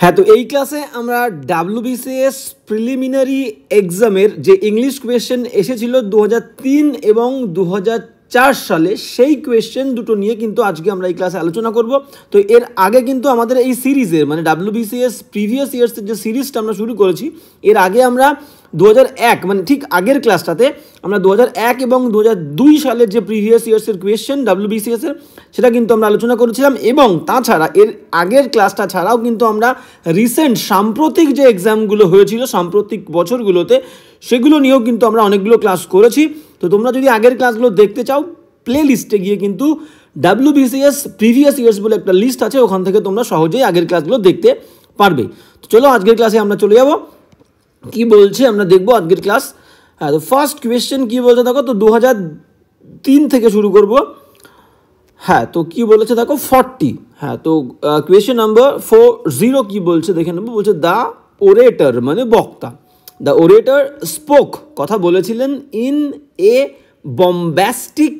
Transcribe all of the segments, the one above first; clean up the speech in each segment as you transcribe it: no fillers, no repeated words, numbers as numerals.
হ্যাঁ, তো এই ক্লাসে আমরা ডাব্লিউবিসিএস প্রিলিমিনারি এক্সামের যে ইংলিশ কোয়েশ্চেন এসেছিল 2003 এবং 2004 সালে, সেই কোয়েশ্চেন দুটো নিয়ে কিন্তু আজকে আমরা এই ক্লাসে আলোচনা করব। তো এর আগে কিন্তু আমাদের এই সিরিজের মানে ডাব্লিউবিসিএস প্রিভিয়াস ইয়ার্সের যে সিরিজটা আমরা শুরু করেছি, এর আগে আমরা 2001 মানে ঠিক আগের ক্লাসটাতে আমরা 2001 এবং 2002 সালের যে প্রিভিয়াস ইয়ার্সের কোয়েশ্চেন ডাব্লিউবিসিএসের সেটা কিন্তু আমরা আলোচনা করেছিলাম। এবং তাছাড়া এর আগের ক্লাসটা ছাড়াও কিন্তু আমরা রিসেন্ট সাম্প্রতিক যে এক্সামগুলো হয়েছিল সাম্প্রতিক বছরগুলোতে, সেগুলো নিয়েও কিন্তু আমরা অনেকগুলো ক্লাস করেছি। তো তোমরা যদি আগের ক্লাসগুলো দেখতে চাও, প্লে লিস্টে গিয়ে কিন্তু ডাব্লিউবিসিএস প্রিভিয়াস ইয়ার্স বলে একটা লিস্ট আছে, ওখান থেকে তোমরা সহজেই আগের ক্লাসগুলো দেখতে পারবে। তো চলো আজকের ক্লাসে আমরা চলে যাব, কি বলছে আমরা দেখবো আজকের ক্লাস। হ্যাঁ, তো ফার্স্ট কোয়েশ্চেন কি বলছে দেখো, তো 2003 থেকে শুরু করব। হ্যাঁ, তো কি বলেছে দেখো 40। হ্যাঁ, তো কোয়েশ্চেন নাম্বার 40 কি বলছে দেখে নেবো। বলছে দ্য ওরেটর মানে বক্তা, দ্য ওরেটর স্পোক কথা বলেছিলেন ইন এ বম্বাস্টিক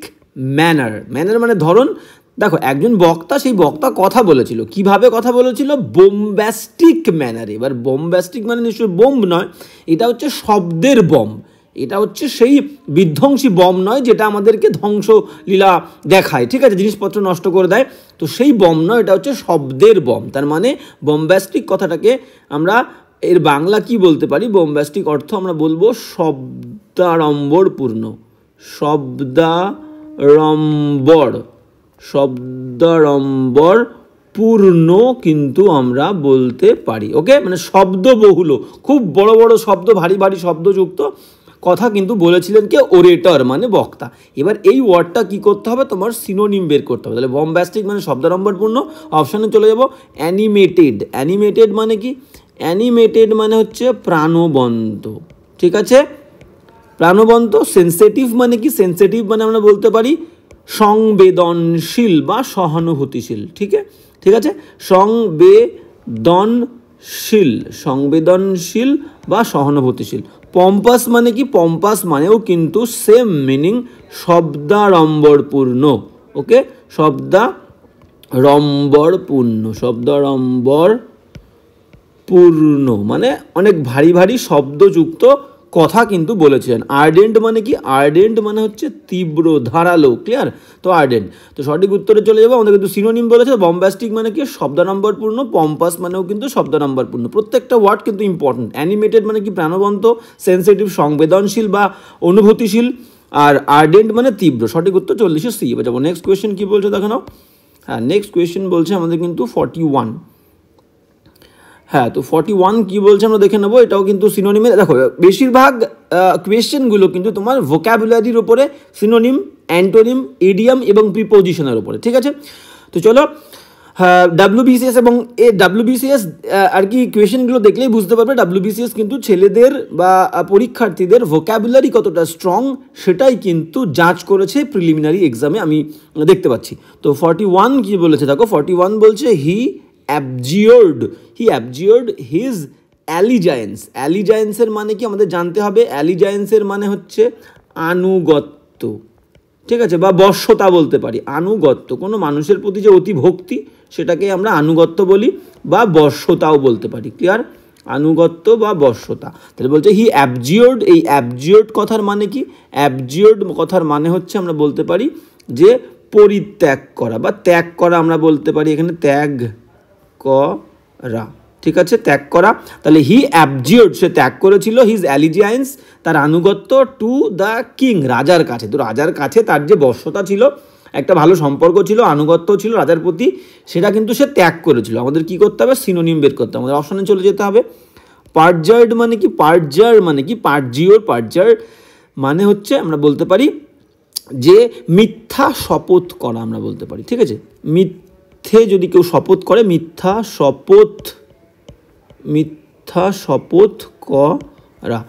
ম্যানার। ম্যানার মানে ধরন। দেখো একজন বক্তা, সেই বক্তা কথা বলেছিল, কিভাবে কথা বলেছিল? বোম্বাস্টিক ম্যানারে। এবার বোম্বাস্টিক মানে নিশ্চয়ই বোম্ব নয়, এটা হচ্ছে শব্দের বম। এটা হচ্ছে সেই বিধ্বংসী বম নয় যেটা আমাদেরকে ধ্বংসলীলা দেখায়, ঠিক আছে, জিনিসপত্র নষ্ট করে দেয়। তো সেই বম নয়, এটা হচ্ছে শব্দের বম। তার মানে বোম্বাস্টিক কথাটাকে আমরা এর বাংলা কি বলতে পারি? বোম্বাস্টিক অর্থ আমরা বলবো শব্দাড়ম্বরপূর্ণ। শব্দাড়ম্বর পূর্ণ কিন্তু আমরা বলতে পারি। ওকে, মানে শব্দবহুল, খুব বড় বড় শব্দ, ভারী ভারী শব্দযুক্ত কথা কিন্তু বলেছিলেন কে? ওরেটর মানে বক্তা। এবার এই ওয়ার্ডটা কি করতে হবে? তোমার সিনোনিম বের করতে হবে। তাহলে বম্বাস্টিক মানে শব্দাড়ম্বরপূর্ণ। অপশানে চলে যাব অ্যানিমেটেড। অ্যানিমেটেড মানে কি? অ্যানিমেটেড মানে হচ্ছে প্রাণবন্ত, ঠিক আছে, প্রাণবন্ত। সেন্সিটিভ মানে কি? সেন্সিটিভ মানে আমরা বলতে পারি সংবেদনশীল বা সহানুভূতিশীল, ঠিক আছে, সংবেদনশীল বা সহানুভূতিশীল। পম্পাস মানে কি? পম্পাস মানেও কিন্তু সেম মিনিং, শব্দাড়ম্বরপূর্ণ। ওকে, শব্দাড়ম্বরপূর্ণ মানে অনেক ভারী ভারী শব্দযুক্ত কথা কিন্তু বলেছিলেন। আর্ডেন্ট মানে কি? আর্ডেন্ট মানে হচ্ছে তীব্র, ধারালো, ক্লিয়ার। তো আর্ডেন্ট। তো সঠিক উত্তরে চলে যাবো। আমাদের কিন্তু সিনোনিম বলেছে। বম্বাস্টিক মানে কি? শব্দাড়ম্বরপূর্ণ। পম্পাস মানেও কিন্তু শব্দাড়ম্বরপূর্ণ। প্রত্যেকটা ওয়ার্ড কিন্তু ইম্পর্টেন্ট। অ্যানিমেটেড মানে কি? প্রাণবন্ত। সেন্সিটিভ সংবেদনশীল বা অনুভূতিশীল। আর আর্ডেন্ট মানে তীব্র। সঠিক উত্তর 40 সি। এবার যাবো নেক্সট কোয়েশ্চেন কি বলছে দেখো নাও। হ্যাঁ, নেক্সট কোয়েশ্চেন বলছে আমাদের কিন্তু 41। হ্যাঁ, তো 41 কি বলছে আমরা দেখে নেবো। এটাও কিন্তু সিনোনিমে। দেখো বেশিরভাগ কোয়েশ্চেনগুলো কিন্তু তোমার ভোকাবুলারির উপরে, সিনোনিম, অ্যান্টোনিম, ইডিয়াম এবং প্রিপোজিশনের উপরে, ঠিক আছে। তো চলো, ডাব্লিউবিসিএস এবং ডাব্লিউবিসিএস আর কি কোয়েশ্চেনগুলো দেখলেই বুঝতে পারবে ডাব্লিউবিসিএস কিন্তু ছেলেদের বা পরীক্ষার্থীদের ভোকাবুলারি কতটা স্ট্রং সেটাই কিন্তু যাচ করেছে প্রিলিমিনারি এক্সামে, আমি দেখতে পাচ্ছি। তো 41 কি বলেছে দেখো। 41 বলছে হি অ্যাবজিওর্ড হিজ অ্যালিজায়েন্স। অ্যালিজায়েন্সের মানে কি আমাদের জানতে হবে। অ্যালিজায়েন্সের মানে হচ্ছে আনুগত্য, ঠিক আছে, বা বশ্যতা বলতে পারি। আনুগত্য, কোনো মানুষের প্রতি যে অতি ভক্তি সেটাকে আমরা আনুগত্য বলি, বা বশ্যতাও বলতে পারি, ক্লিয়ার, আনুগত্য বা বশ্যতা। তাহলে বলছে হি অ্যাবজিওর্ড। এই অ্যাবজিওর্ড কথার মানে কি? অ্যাবজিওর্ড কথার মানে হচ্ছে আমরা বলতে পারি যে পরিত্যাগ করা বা ত্যাগ করা, আমরা বলতে পারি এখানে ত্যাগ করা, ঠিক আছে, ত্যাগ করা। তাহলে হি অ্যাবজিওর্ড, সে ত্যাগ করেছিল, হিজ অ্যালিজিয়ান্স তার আনুগত্য, টু দ্য কিং রাজার কাছে। তো রাজার কাছে তার যে বশ্যতা ছিল, একটা ভালো সম্পর্ক ছিল, আনুগত্য ছিল রাজার প্রতি, সেটা কিন্তু সে ত্যাগ করেছিল। আমাদের কি করতে হবে? সিনোনিম বের করতে হবে। আমাদের অপশনে চলে যেতে হবে। পারজার্ড মানে কি? পারজার মানে কি? পারজার মানে হচ্ছে আমরা বলতে পারি যে মিথ্যা শপথ করা, আমরা বলতে পারি, ঠিক আছে, মিথ্যে যদি কেউ শপথ করে, মিথ্যা শপথ করা।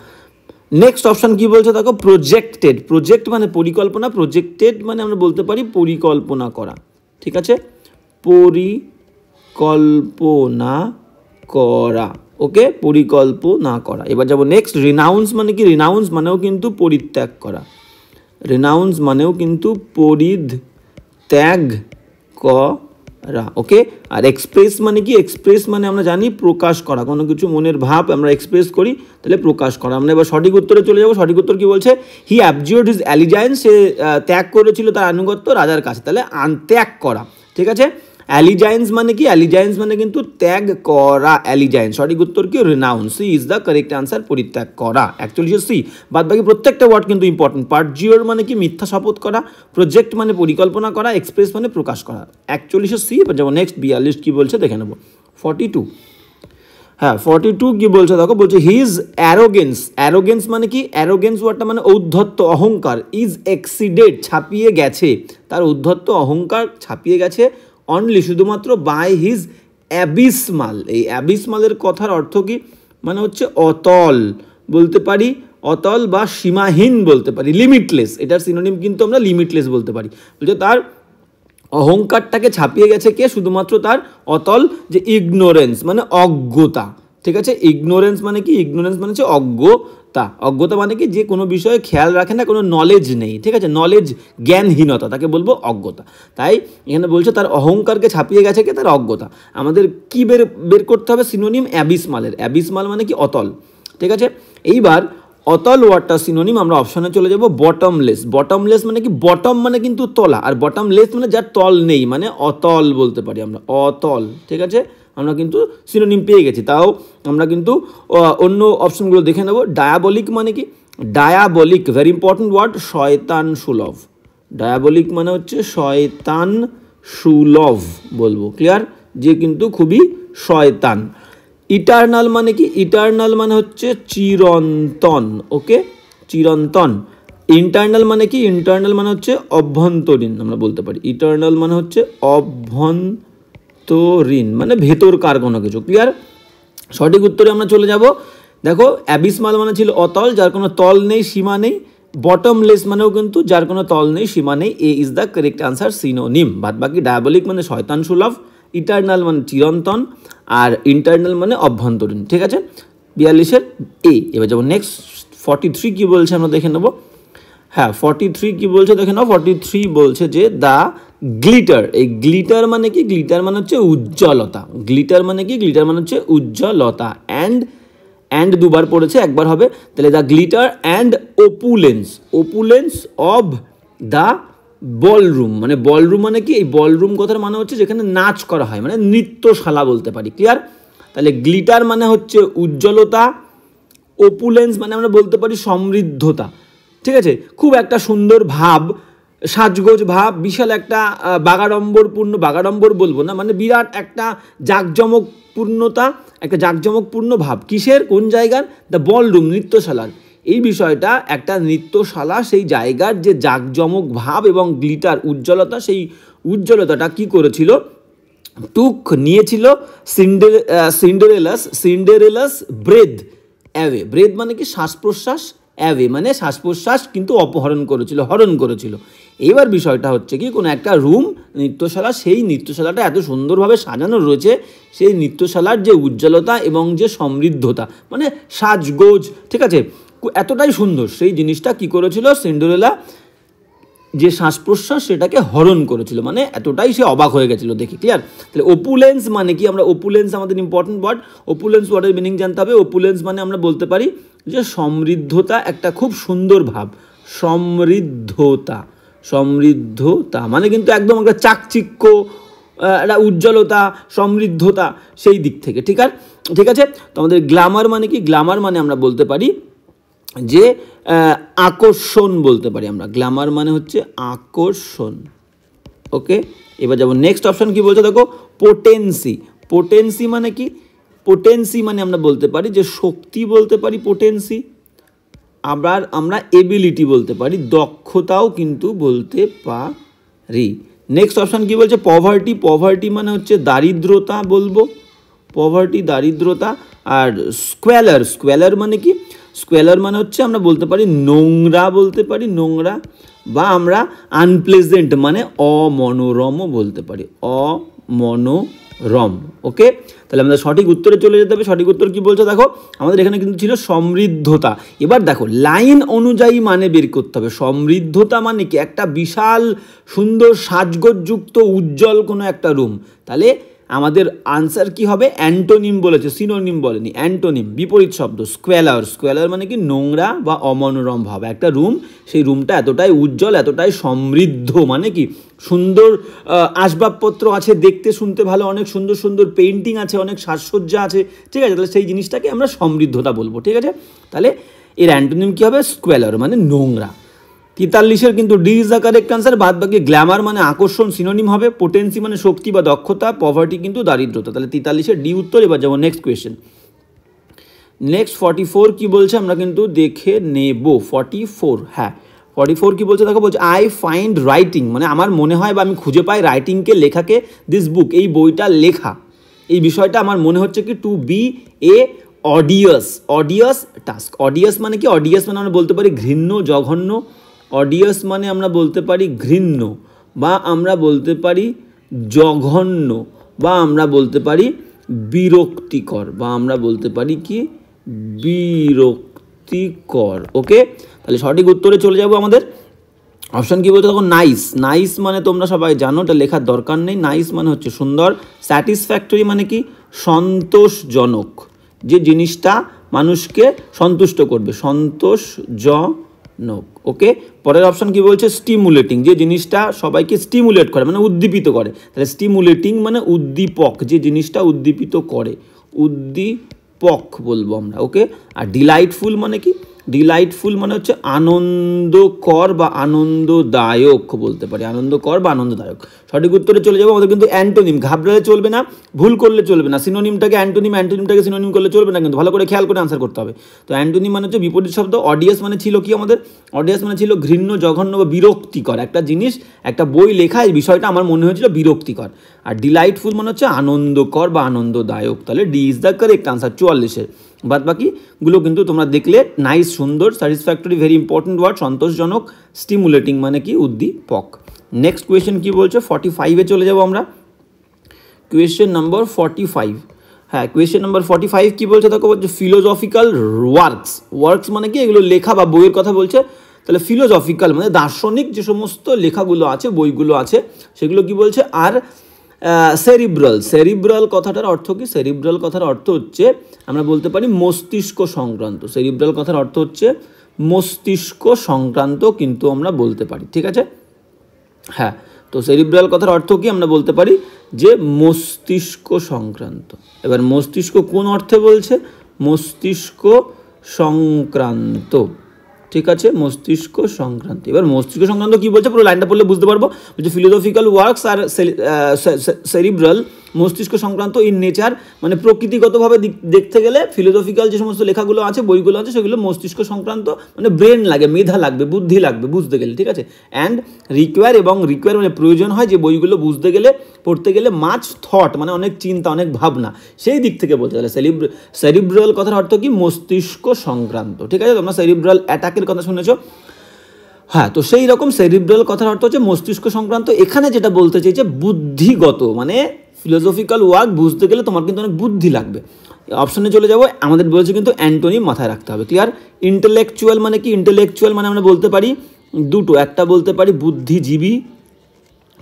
নেক্সট অপশন কি বলছে দেখো। প্রজেক্টেড। প্রজেক্ট মানে পরিকল্পনা, প্রজেক্টেড মানে আমরা বলতে পারি পরিকল্পনা করা, ঠিক আছে, পরিকল্পনা করা। ওকে, পরিকল্পনা করা। এবার যাবো নেক্সট। রিনাউন্স মানে কি? রিনাউন্স মানেও কিন্তু পরিত্যাগ করা। রিনাউন্স মানেও কিন্তু পরিত্যাগ রা, ওকে। আর এক্সপ্রেস মানে কি, এক্সপ্রেস মানে আমরা জানি প্রকাশ করা, কোনো কিছু মনের ভাব আমরা এক্সপ্রেস করি তাহলে প্রকাশ করা। আমরা এবার সঠিক উত্তরে চলে যাবো। সঠিক উত্তর কি বলছে, হি অ্যাবজিওর্ড হিজ অ্যালিজাইন্স, সে ত্যাগ করেছিল তার আনুগত্য রাজার কাছে, তাহলে ত্যাগ করা, ঠিক আছে। অ্যালিজাইন্স মানে কি, অ্যালিজাইন্স মানে কিন্তু ত্যাগ করা, অ্যালিজাইন্স। সঠিক উত্তর কি, renounce, C is the correct answer, পরিত্যাগ করা, অ্যাকচুয়ালি সি। বাদ বাকি প্রত্যেকটা ওয়ার্ড কিন্তু ইম্পর্টেন্ট। পারজিওর মানে কি, মিথ্যা শপথ করা, প্রজেক্ট মানে পরিকল্পনা করা, এক্সপ্রেস মানে প্রকাশ করা, অ্যাকচুয়ালি সি। এবার যাবো নেক্সট 42 কি বলছে দেখে নেবো। 42, হ্যাঁ 42 কি বলছে দেখো, বলছে হিজ অ্যারোগেন্স, অ্যারোগেন্স মানে কি, অ্যারোগেন্স ওয়ার্ডটা মানে ঔদ্ধত্য, অহংকার, ইজ এক্সিডেড ছাপিয়ে গেছে, তার ঔদ্ধত্য অহংকার ছাপিয়ে গেছে, অনলি শুধুমাত্র, বাই হিজ অ্যাবিসমাল। এই অ্যাবিসমালের কথার অর্থ কি, মানে হচ্ছে অতল বলতে পারি, অতল বা সীমাহীন বলতে পারি, লিমিটলেস, এটার সিনোনিম কিন্তু আমরা লিমিটলেস বলতে পারি। বলছে তার অহংকারটাকে ছাপিয়ে গেছে কে, শুধুমাত্র তার অতল যে ইগনোরেন্স মানে অজ্ঞতা, ঠিক আছে। ইগনোরেন্স মানে কি, ইগনোরেন্স মানে হচ্ছে অজ্ঞতা, অজ্ঞতা মানে কি যে কোনো বিষয়ে খেয়াল রাখে না, কোনো নলেজ নেই, ঠিক আছে, নলেজ জ্ঞানহীনতা, তাকে বলবো অজ্ঞতা। তাই এখানে বলছে তার অহংকারকে ছাপিয়ে গেছে কে, তার অজ্ঞতা। আমাদের কি বের করতে হবে, সিনোনিম অ্যাবিসমালের, অ্যাবিসমাল মানে কি অতল, ঠিক আছে। এইবার অতল ওয়ার্ডটা সিনোনিম আমরা অপশনে চলে যাব, বটমলেস। বটমলেস মানে কি, বটম মানে কিন্তু তলা, আর বটমলেস মানে যার তল নেই, মানে অতল বলতে পারি আমরা, অতল, ঠিক আছে। আমরা কিন্তু সিনোনিম পেয়ে গেছি। তাও আমরা কিন্তু অন্য অপশনগুলো দেখে নেব। ডায়াবলিক মানে কি, ডায়াবলিক ভেরি ইম্পর্টেন্ট ওয়ার্ড, শয়তান সুলভ। ডায়াবলিক মানে হচ্ছে শয়তান সুলভ বলবো, ক্লিয়ার, যে কিন্তু খুবই শয়তান। ইটারনাল মানে কি, ইটারনাল মানে হচ্ছে চিরন্তন, ওকে, চিরন্তন। ইন্টারনাল মানে কি, ইন্টারনাল মানে হচ্ছে অভ্যন্তরীণ আমরা বলতে পারি, ইটারনাল মানে হচ্ছে অভ্যন্তরীণ মানে ভেতরকার কোনো কিছু, ক্লিয়ার। সঠিক উত্তরে আমরা চলে যাব। দেখো অ্যাবিসমাল মানে ছিল অতল, যার কোনো তল নেই, সীমা নেই। বটমলেস মানেও কিন্তু যার কোনো তল নেই, সীমা নেই। A is the correct answer, synonym. বাদ বাকি ডায়াবলিক মানে শয়তান সুলভ, ইটারনাল মানে চিরন্তন, আর ইন্টারনাল মানে অভ্যন্তরীণ, ঠিক আছে। 42-এর এ। এবার যাবো নেক্সট 43 কি বলছে আমরা দেখে নেব। হ্যাঁ 43 কি বলছে দেখে নাও। 43 বলছে যে দ্য গ্লিটার। এই গ্লিটার মানে কি, গ্লিটার মানে হচ্ছে উজ্জ্বলতা। গ্লিটার মানে কি, গ্লিটার মানে হচ্ছে উজ্জ্বলতা। অ্যান্ড দুবার পড়েছে, একবার হবে, তাহলে the glitter and opulence, opulence of the ballroom. মানে বলরুম মানে কি, এই বলরুম কথার মানে হচ্ছে যেখানে নাচ করা হয়, মানে নৃত্যশালা বলতে পারি, ক্লিয়ার। তাহলে গ্লিটার মানে হচ্ছে উজ্জ্বলতা, ওপুলেন্স মানে আমরা বলতে পারি সমৃদ্ধতা, ঠিক আছে। খুব একটা সুন্দর ভাব, সাজগোজ ভাব, বিশাল একটা বাগাড়ম্বরপূর্ণ, বাগাড়ম্বর বলবো না, মানে বিরাট একটা জাঁকজমকপূর্ণতা, একটা জাঁকজমকপূর্ণ ভাব। কিসের, কোন জায়গার, দ্য বলরুম, নৃত্যশালার। এই বিষয়টা একটা নৃত্যশালা, সেই জায়গার যে জাঁকজমক ভাব এবং গ্লিটার উজ্জ্বলতা, সেই উজ্জ্বলতাটা কি করেছিল, নিয়েছিল সিন্ডারেলাস ব্রেথ অ্যাওয়ে। ব্রেথ মানে কি শ্বাস প্রশ্বাস, অ্যাওয়ে মানে শ্বাস প্রশ্বাস কিন্তু অপহরণ করেছিল, হরণ করেছিল। এইবার বিষয়টা হচ্ছে কি, কোনো একটা রুম, নৃত্যশালা, সেই নৃত্যশালাটা এত সুন্দরভাবে সাজানো রয়েছে, সেই নৃত্যশালার যে উজ্জ্বলতা এবং যে সমৃদ্ধতা মানে সাজগোজ, ঠিক আছে, এতটাই সুন্দর, সেই জিনিসটা কি করেছিল, সিন্ডারেলা যে শ্বাস প্রশ্বাস সেটাকে হরণ করেছিল, মানে এতটাই সে অবাক হয়ে গেছিল দেখি, ক্লিয়ার। তাহলে ওপুলেন্স মানে কি, আমরা ওপুলেন্স আমাদের ইম্পর্টেন্ট ওয়ার্ড, ওপুলেন্স ওয়ার্ডের মিনিং জানতে হবে। ওপুলেন্স মানে আমরা বলতে পারি যে সমৃদ্ধতা, একটা খুব সুন্দর ভাব, সমৃদ্ধতা, সমৃদ্ধতা মানে কিন্তু একদম একটা চাকচিক্য, একটা উজ্জ্বলতা, সমৃদ্ধতা, সেই দিক থেকে, ঠিক আছে। তো আমাদের গ্ল্যামার মানে কি, গ্ল্যামার মানে আমরা বলতে পারি যে আকর্ষণ বলতে পারি আমরা, গ্ল্যামার মানে হচ্ছে আকর্ষণ, ওকে। এবার যাবো নেক্সট অপশন কি বলছে দেখো, পোটেন্সি। পোটেন্সি মানে কি, পোটেন্সি মানে আমরা বলতে পারি যে শক্তি বলতে পারি, পোটেন্সি। আবার আমরা এবিলিটি বলতে পারি, দক্ষতাও কিন্তু বলতে পারি। নেক্সট অপশন কি বলছে, পভার্টি। পভার্টি মানে হচ্ছে দারিদ্রতা বলবো, পভার্টি দারিদ্রতা। আর স্কোয়ালার, স্কোয়ালার মানে কি, স্কোয়ালার মানে হচ্ছে আমরা বলতে পারি নোংরা বলতে পারি, নোংরা। বা আমরা আনপ্লেজেন্ট মানে অমনোরম বলতে পারি, অমনোরম। রম। ওকে, তাহলে আমাদের সঠিক উত্তরে চলে যেতে হবে। সঠিক উত্তর কি বলছে দেখো, আমাদের এখানে কিন্তু ছিল সমৃদ্ধতা। এবার দেখো লাইন অনুযায়ী মানে বের করতে হবে। সমৃদ্ধতা মানে কি, একটা বিশাল সুন্দর সাজগোজযুক্ত উজ্জ্বল কোনো একটা রুম। তাহলে আমাদের আনসার কি হবে, অ্যান্টোনিম বলেছে, সিনোনিম বলেনি, অ্যান্টোনিম বিপরীত শব্দ। স্কোয়ালার, স্কোয়ালার মানে কি নোংরা বা অমনোরম ভাব। একটা রুম, সেই রুমটা এতটাই উজ্জ্বল, এতটাই সমৃদ্ধ মানে কি সুন্দর আসবাবপত্র আছে, দেখতে শুনতে ভালো, অনেক সুন্দর সুন্দর পেইন্টিং আছে, অনেক সাজসজ্জা আছে, ঠিক আছে, তাহলে সেই জিনিসটাকে আমরা সমৃদ্ধতা বলবো, ঠিক আছে। তাহলে এর অ্যান্টোনিম কী হবে, স্কোয়ালার মানে নোংরা। 43-এর কিন্তু D is the correct answer. বাদ বাকি গ্ল্যামার মানে আকর্ষণ সিনোনিম হবে, পোটেন্সি মানে শক্তি বা দক্ষতা, পভার্টি কিন্তু দারিদ্রতা। তাহলে 43-এর ডি উত্তর। এবার যাবো নেক্সট কোয়েশ্চেন। নেক্সট 44 কি বলছে আমরা কিন্তু দেখে নেব। 44, হ্যাঁ 44 কি বলছে দেখো, বলছে আই ফাইন্ড রাইটিং, মানে আমার মনে হয় বা আমি খুঁজে পাই রাইটিংকে, লেখাকে, দিস বুক এই বইটা লেখা, এই বিষয়টা আমার মনে হচ্ছে কি টু বি এ অডিয়াস টাস্ক। অডিয়াস মানে কি, অডিয়াস মানে আমরা বলতে পারি ঘৃণ্য, জঘন্য। অডিয়াস মানে আমরা বলতে পারি ঘৃণ্য, বা আমরা বলতে পারি জঘন্য, বা আমরা বলতে পারি বিরক্তিকর, বা আমরা বলতে পারি কি বিরক্তিকর। ওকে, তাহলে সঠিক উত্তরে চলে যাব আমাদের। অপশান কি বলতে, তখন নাইস। নাইস মানে তোমরা সবাই জানো, এটা লেখার দরকার নেই। নাইস মানে হচ্ছে সুন্দর। স্যাটিসফ্যাক্টরি মানে কি সন্তোষজনক, যে জিনিসটা মানুষকে সন্তুষ্ট করবে, সন্তোষজনক। ওকে, পরের অপশান কি বলছে, স্টিমুলেটিং, যে জিনিসটা সবাইকে স্টিমুলেট করে মানে উদ্দীপিত করে। তাহলে স্টিমুলেটিং মানে উদ্দীপক, যে জিনিসটা উদ্দীপিত করে, উদ্দীপক বলবো আমরা। ওকে, আর ডিলাইটফুল মানে কি, ডিলাইটফুল মানে হচ্ছে আনন্দকর বা আনন্দদায়ক বলতে পারি, আনন্দকর বা আনন্দদায়ক। সঠিক উত্তরে চলে যাবো আমাদের কিন্তু অ্যান্টোনিম। ঘাবড়ালে চলবে না, ভুল করলে চলবে না। সিনোনিমটাকে অ্যান্টোনিম, অ্যান্টোনিমটাকে সিনোনিম করলে চলবে না, কিন্তু ভালো করে খেয়াল করে আনসার করতে হবে। তো অ্যান্টোনিম মানে হচ্ছে বিপরীত শব্দ। অডিয়াস মানে ছিল কি আমাদের, অডিয়াস মানে ছিল ঘৃণ্য, জঘন্য বা বিরক্তিকর। একটা জিনিস, একটা বই লেখা, এই বিষয়টা আমার মনে হয়েছিল বিরক্তিকর। আর ডিলাইটফুল মানে হচ্ছে আনন্দকর বা আনন্দদায়ক। তাহলে D is the correct answer 44-এর। বাদ বাকিগুলো কিন্তু তোমরা দেখলে, নাইস সুন্দর, স্যাটিসফ্যাক্টরি ভেরি ইম্পর্টেন্ট ওয়ার্ড, সন্তোষজনক, স্টিমুলেটিং মানে কি উদ্দীপক। নেক্সট কোয়েশ্চেন কি বলছে, 45-এ চলে যাব আমরা। কোয়েশ্চেন নম্বর 45, হ্যাঁ কোয়েশ্চেন নম্বর 45 কি বলছে দেখো, বলছে ফিলোসফিক্যাল ওয়ার্কস মানে কি, এগুলো লেখা বা বইয়ের কথা বলছে। তাহলে ফিলোসফিক্যাল মানে দার্শনিক যে সমস্ত লেখাগুলো আছে, বইগুলো আছে, সেগুলো কি বলছে। আর সেরিব্রাল কথাটার অর্থ কি, সেরিব্রাল কথার অর্থ হচ্ছে আমরা বলতে পারি মস্তিষ্ক সংক্রান্ত। সেরিব্রাল কথার অর্থ হচ্ছে মস্তিষ্ক সংক্রান্ত কিন্তু আমরা বলতে পারি, ঠিক আছে। হ্যাঁ, তো সেরিব্রাল কথার অর্থ কি আমরা বলতে পারি যে মস্তিষ্ক সংক্রান্ত। এবার মস্তিষ্ক কোন অর্থে বলছে, মস্তিষ্ক সংক্রান্ত, ঠিক আছে, মস্তিষ্ক সংক্রান্ত। এবার মস্তিষ্ক সংক্রান্ত কি বলছে, পুরো লাইনটা পড়লে বুঝতে পারবো। বলছে ফিলোসফিক্যাল ওয়ার্কস আর সেরিব্রাল, মস্তিষ্ক সংক্রান্ত ইন নেচার, মানে প্রকৃতিগতভাবে দেখতে গেলে ফিলোসফিক্যাল যে সমস্ত লেখাগুলো আছে, বইগুলো আছে, সেগুলো মস্তিষ্ক সংক্রান্ত, মানে ব্রেন লাগে, মেধা লাগবে, বুদ্ধি লাগবে বুঝতে গেলে, ঠিক আছে। অ্যান্ড রিকোয়ার মানে প্রয়োজন হয় যে বইগুলো বুঝতে গেলে, পড়তে গেলে মাচ থট মানে অনেক চিন্তা, অনেক ভাবনা, সেই দিক থেকে বলতে গেলে সেরিব্রাল কথার অর্থ কি মস্তিষ্ক সংক্রান্ত, ঠিক আছে। তোমরা সেরিব্রাল অ্যাটাকের কথা শুনেছো, হ্যাঁ, তো সেই রকম সেরিব্রাল কথার অর্থ হচ্ছে মস্তিষ্ক সংক্রান্ত। এখানে যেটা বলতে চাইছে বুদ্ধিগত, মানে ফিলোসফিক্যাল ওয়ার্ক বুঝতে গেলে তোমার কিন্তু অনেক বুদ্ধি লাগবে। অপশনে চলে যাবো, আমাদের বলেছে কিন্তু অ্যান্টোনিম মাথায় রাখতে হবে, ক্লিয়ার। ইন্টেলেকচুয়াল মানে কি, ইন্টেলেকচুয়াল মানে আমরা বলতে পারি দুটো, একটা বলতে পারি বুদ্ধিজীবী,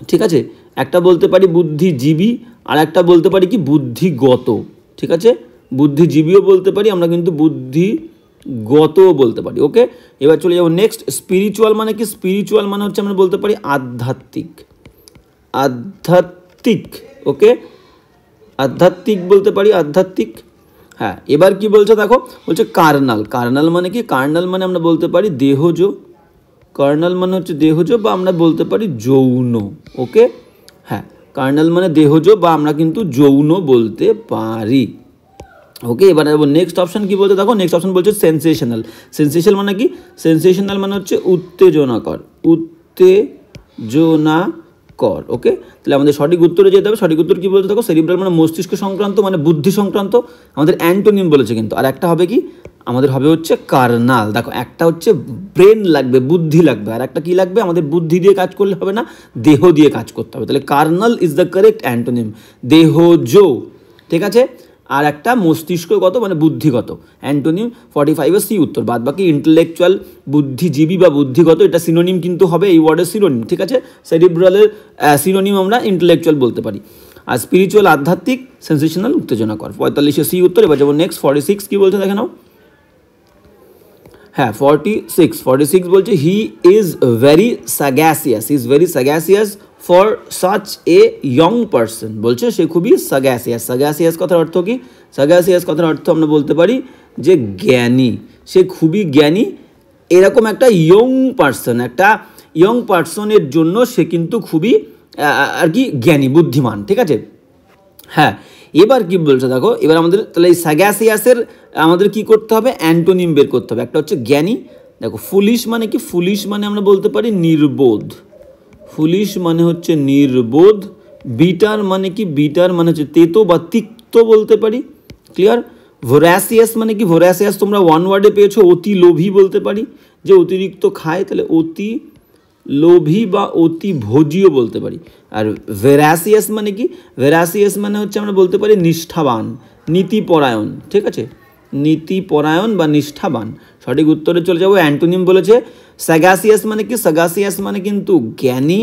ঠিক আছে, একটা বলতে পারি বুদ্ধিজীবী, আর একটা বলতে পারি কি বুদ্ধিগত, ঠিক আছে। বুদ্ধিজীবীও বলতে পারি আমরা, কিন্তু বুদ্ধিগত বলতে পারি। ওকে, এবার চলে যাবো নেক্সট। স্পিরিচুয়াল মানে কি, স্পিরিচুয়াল মানে হচ্ছে আমরা বলতে পারি আধ্যাত্মিক, ওকে, আধ্যাত্মিক বলতে পারি, আধ্যাত্মিক। হ্যাঁ, এবার কি বলছে দেখো, বলছে কার্নাল মানে কি, কার্নাল মানে আমরা বলতে পারি দেহজ, কার্নাল মানে হচ্ছে দেহজ, বা আমরা বলতে পারি যৌন। ওকে, হ্যাঁ, কার্নাল মানে দেহজ, বা আমরা কিন্তু যৌন বলতে পারি। ওকে, এবার নেক্সট অপশন কি বলতে দেখো, নেক্সট অপশন বলছে সেন্সেশনাল। সেন্সেশনাল মানে কি, সেন্সেশনাল মানে হচ্ছে উত্তেজনাকর, উত্তেজনাকর, কর। ওকে, তাহলে আমাদের সঠিক উত্তরে যেতে হবে। সঠিক উত্তর কী বলছে দেখো, সেরিব্রাল মানে মস্তিষ্ক সংক্রান্ত, মানে বুদ্ধি সংক্রান্ত। আমাদের অ্যান্টোনিম বলেছে কিন্তু, আর একটা হবে কি, আমাদের হবে হচ্ছে কার্নাল। দেখো একটা হচ্ছে ব্রেন লাগবে, বুদ্ধি লাগবে, আর একটা কী লাগবে, আমাদের বুদ্ধি দিয়ে কাজ করলে হবে না, দেহ দিয়ে কাজ করতে হবে। তাহলে carnal is the correct antonym, দেহজ। ঠিক আছে, আর একটা মস্তিষ্কগত মানে বুদ্ধিগত, অ্যান্টোনিম 45-এর সি উত্তর। বাদ বাকি ইন্টেলেকচুয়াল, বুদ্ধিজীবী বা বুদ্ধিগত, এটা সিনোনিম কিন্তু হবে এই ওয়ার্ডের সিনোনিম। ঠিক আছে, সেরিব্রালের সিনোনিম আমরা ইন্টেলেকচুয়াল বলতে পারি। আর স্পিরিচুয়াল আধ্যাত্মিক, সেন্সেশনাল উত্তেজনাকর। 45-এর সি উত্তর। এবার যেমন নেক্সট 46 কী বলছে দেখে নাও। হ্যাঁ 46 বলছে he is very sagacious, he is very sagacious for such a young person. বলছে সে খুবই সাগ্যাসিয়াস। সাগ্যাসিয়াস কথার অর্থ কি? সাগ্যাসিয়াস কথার অর্থ আমরা বলতে পারি যে জ্ঞানী, সে খুবই জ্ঞানী এরকম একটা ইয়ং পার্সন, একটা ইয়ং পার্সনের জন্য সে কিন্তু খুবই আর কি জ্ঞানী, বুদ্ধিমান। ঠিক আছে, হ্যাঁ এবার কি বলছে দেখো, এবার আমাদের তাহলে এই সাগ্যাসিয়াসের আমাদের কি করতে হবে, অ্যান্টোনিম বের করতে হবে। একটা হচ্ছে জ্ঞানী, দেখো ফুলিশ মানে কি, ফুলিশ মানে আমরা বলতে পারি নির্বোধ, ফুলিশ মানে হচ্ছে নির্বোধ। বিটার মানে কি, বিটার মানে হচ্ছে তেতো বা তিক্ত বলতে পারি। ক্লিয়ার? ভোরাসিয়াস মানে কি, ভোরাসিয়াস তোমরা ওয়ান ওয়ার্ডে পেয়েছো, অতি লোভী বলতে পারি, যে অতিরিক্ত খায়, তাহলে অতি লোভী বা অতি ভোজীও বলতে পারি। আর ভেরাসিয়াস মানে কি, ভেরাসিয়াস মানে হচ্ছে আমরা বলতে পারি নিষ্ঠাবান, নীতিপরায়ণ। ঠিক আছে, নীতিপরায়ণ বা নিষ্ঠাবান। সঠিক উত্তরে চলে যাবো। অ্যান্টোনিম বলেছে স্যাগাসিয়াস মানে কি, স্যাগাসিয়াস মানে কিন্তু জ্ঞানী।